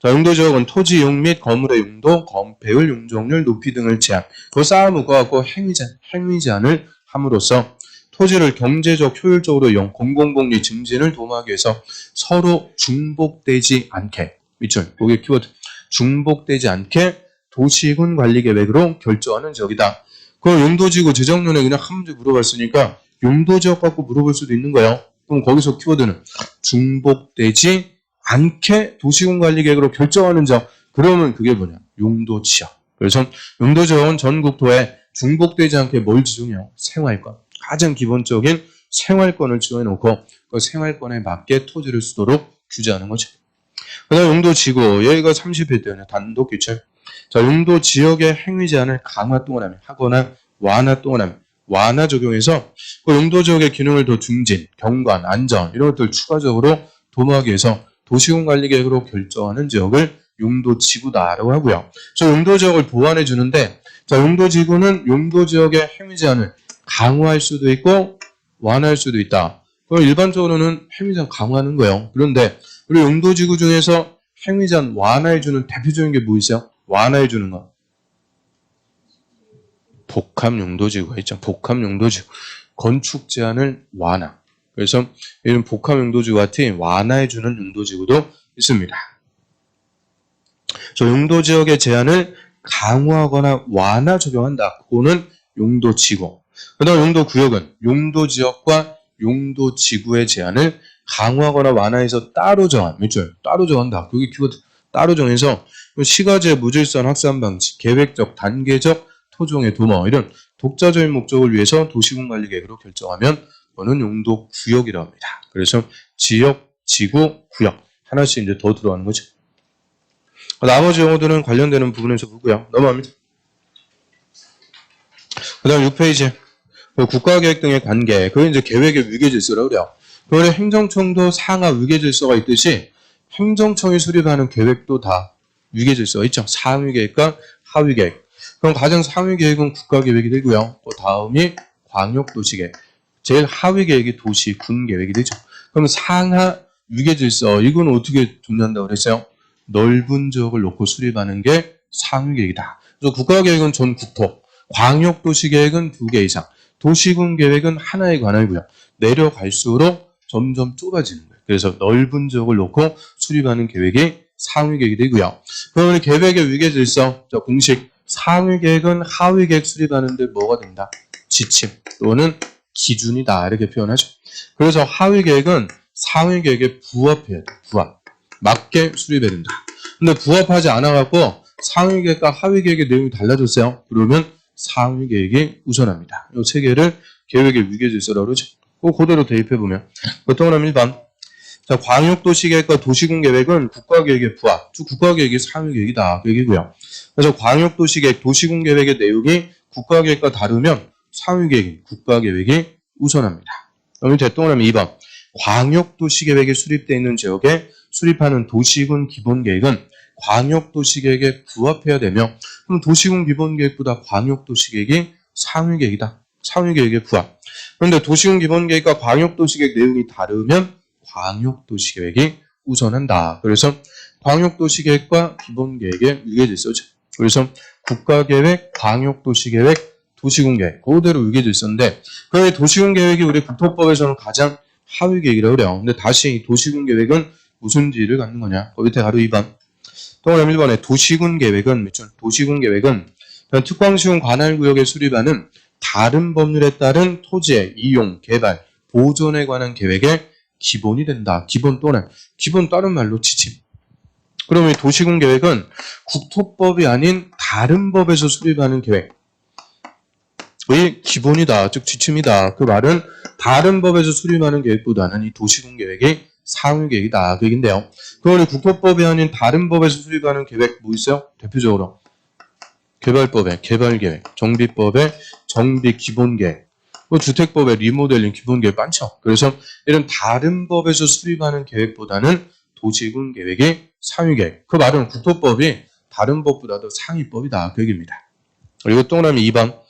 자, 용도지역은 토지 이용 및 건물의 용도, 배율, 용적률, 높이 등을 제한. 그 쌓아 갖고 행위 제한을 함으로써 토지를 경제적 효율적으로 이용, 공공복리 증진을 도모하기 위해서 서로 중복되지 않게, 밑줄, 거기 키워드, 중복되지 않게 도시군 관리 계획으로 결정하는 지역이다. 그 용도지구 재정론에 그냥 한 문제 물어봤으니까 용도지역 갖고 물어볼 수도 있는 거예요. 그럼 거기서 키워드는 중복되지 않게 도시군관리계획으로 결정하는 지역. 그러면 그게 뭐냐? 용도지역. 그래서 용도지역은 전국토에 중복되지 않게 뭘 지정해요? 생활권. 가장 기본적인 생활권을 지정해놓고 그 생활권에 맞게 토지를 쓰도록 규제하는 거죠. 그 다음 용도지구. 여기가 30회 때는 단독 규칙. 자, 용도지역의 행위 제한을 강화 또는 하거나 완화 또는 하면 완화 적용해서 그 용도지역의 기능을 더 증진, 경관, 안전 이런 것들 추가적으로 도모하기 위해서 도시군관리계획으로 결정하는 지역을 용도지구다라고 하고요. 그래서 용도지역을 보완해 주는데 자, 용도지구는 용도지역의 행위 제한을 강화할 수도 있고 완화할 수도 있다. 그럼 일반적으로는 행위 제한 강화하는 거예요. 그런데 우리 용도지구 중에서 행위 제한 완화해 주는 대표적인 게 뭐 있어요? 완화해 주는 거. 복합용도지구가 있죠. 복합용도지구. 건축 제한을 완화. 그래서 이런 복합용도지구 같은 완화해주는 용도지구도 있습니다. 그래서 용도지역의 제한을 강화하거나 완화 적용한다. 그거는 용도지구. 그 다음 용도구역은 용도지역과 용도지구의 제한을 강화하거나 완화해서 따로 정한, 그렇죠? 따로 정한다. 여기 키워드 따로 정해서 시가제 무질서한 확산 방지, 계획적, 단계적 토종의 도모 이런 독자적인 목적을 위해서 도시군관리계획으로 결정하면 그거는 용도구역이라고 합니다. 그래서 지역, 지구, 구역 하나씩 이제 더 들어가는 거죠. 나머지 용어들은 관련되는 부분에서 보고요. 넘어갑니다. 그 다음 6페이지 국가계획 등의 관계 그게 이제 계획의 위계질서라고 그래요. 그런데 행정청도 상하 위계질서가 있듯이 행정청이 수립하는 계획도 다 위계질서가 있죠. 상위계획과 하위계획. 그럼 가장 상위 계획은 국가계획이 되고요. 또 다음이 광역도시계획. 제일 하위 계획이 도시군 계획이 되죠. 그럼 상하 위계질서 이건 어떻게 정리한다고 그랬어요? 넓은 지역을 놓고 수립하는 게 상위 계획이다. 그래서 국가계획은 전 국토, 광역도시계획은 2개 이상, 도시군 계획은 하나에 관할고요. 내려갈수록 점점 좁아지는 거예요. 그래서 넓은 지역을 놓고 수립하는 계획이 상위 계획이 되고요. 그러면 계획의 위계질서, 공식 상위 계획은 하위 계획 수립하는데 뭐가 된다? 지침 또는 기준이다 이렇게 표현하죠. 그래서 하위 계획은 상위 계획에 부합해야 돼. 부합. 맞게 수립해야 된다. 근데 부합하지 않아갖고 상위 계획과 하위 계획의 내용이 달라졌어요. 그러면 상위 계획이 우선합니다. 이 세 개를 계획의 위계질서라고 그러죠. 꼭 그대로 대입해보면. 보통은 1번. 자, 광역도시계획과 도시군계획은 국가계획의 부합. 즉, 국가계획이 상위 계획이다. 그 얘기고요. 그래서 광역도시계획, 도시군계획의 내용이 국가계획과 다르면 상위 계획이, 국가계획이 우선합니다. 그럼 대동하면 2번. 광역도시계획에 수립되어 있는 지역에 수립하는 도시군 기본계획은 광역도시계획에 부합해야 되며, 그럼 도시군 기본계획보다 광역도시계획이 상위계획이다. 상위계획에 부합. 그런데 도시군 기본계획과 광역도시계획 내용이 다르면 광역도시계획이 우선한다. 그래서 광역도시계획과 기본계획의 위계질서죠. 그래서 국가계획, 광역도시계획, 도시군계획 그대로 위계질서인데, 그 도시군계획이 우리 국토법에서는 가장 하위 계획이라고 그래요. 근데 다시 도시군계획은 무슨 지위를 갖는 거냐? 그 밑에 가로 2번. 동그라미 1번에 도시군계획은 특광시군 관할구역에 수립하는 다른 법률에 따른 토지의 이용, 개발, 보존에 관한 계획의 기본이 된다. 기본 또는 기본 다른 말로 지침. 그러면 도시군계획은 국토법이 아닌 다른 법에서 수립하는 계획의 기본이다. 즉 지침이다. 그 말은 다른 법에서 수립하는 계획보다는 이 도시군계획이 상위계획이다. 그 얘기인데요. 그러면 국토법이 아닌 다른 법에서 수립하는 계획 뭐 있어요? 대표적으로 개발법의 개발계획, 정비법의 정비기본계획, 주택법의 리모델링 기본계획 많죠. 그래서 이런 다른 법에서 수립하는 계획보다는 도시군 계획이 상위계획. 그 말은 국토법이 다른 법보다도 상위법이다. 그 얘기입니다. 그리고 동그라미 2번.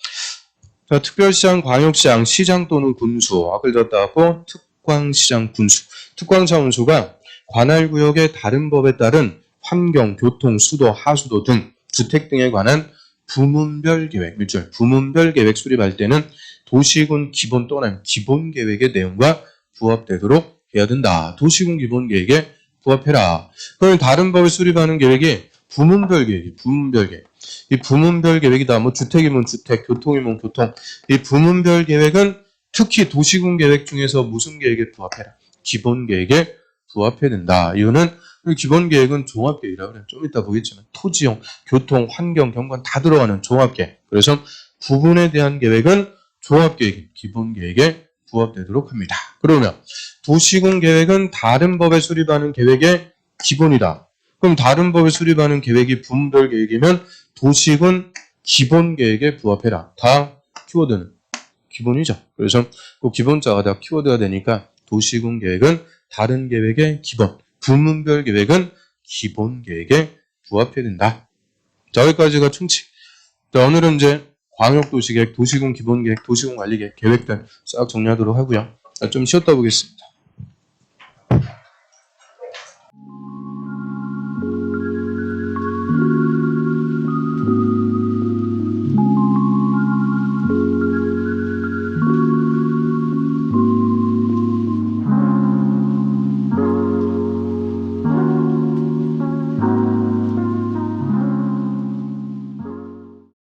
자, 특별시장, 광역시장, 시장 또는 군수. 앞을 졌다고 특광시장, 군수. 특광시장, 군수가 관할구역의 다른 법에 따른 환경, 교통, 수도, 하수도 등 주택 등에 관한 부문별 계획, 밑줄 부문별 계획 수립할 때는 도시군 기본 또는 기본 계획의 내용과 부합되도록 해야 된다. 도시군 기본 계획에 부합해라. 그럼 다른 법을 수립하는 계획이 부문별 계획이 부문별 계획. 이 부문별 계획이다. 뭐 주택이면 주택, 교통이면 교통. 이 부문별 계획은 특히 도시군 계획 중에서 무슨 계획에 부합해라? 기본 계획에 부합해야 된다. 이거는 기본 계획은 종합 계획이라고 그래요. 좀 이따 보겠지만 토지용, 교통, 환경, 경관 다 들어가는 종합 계획. 그래서 부분에 대한 계획은 종합 계획, 기본 계획에 부합되도록 합니다. 그러면 도시군 계획은 다른 법에 수립하는 계획의 기본이다. 그럼 다른 법에 수립하는 계획이 부문별 계획이면 도시군 기본 계획에 부합해라. 다 키워드는 기본이죠. 그래서 그 기본자가 다 키워드가 되니까 도시군 계획은 다른 계획의 기본, 부문별 계획은 기본 계획에 부합해야 된다. 자, 여기까지가 충치. 자, 오늘은 이제 광역도시계획, 도시군 기본계획, 도시군 관리계획, 계획들 싹 정리하도록 하고요. 좀 쉬었다 보겠습니다.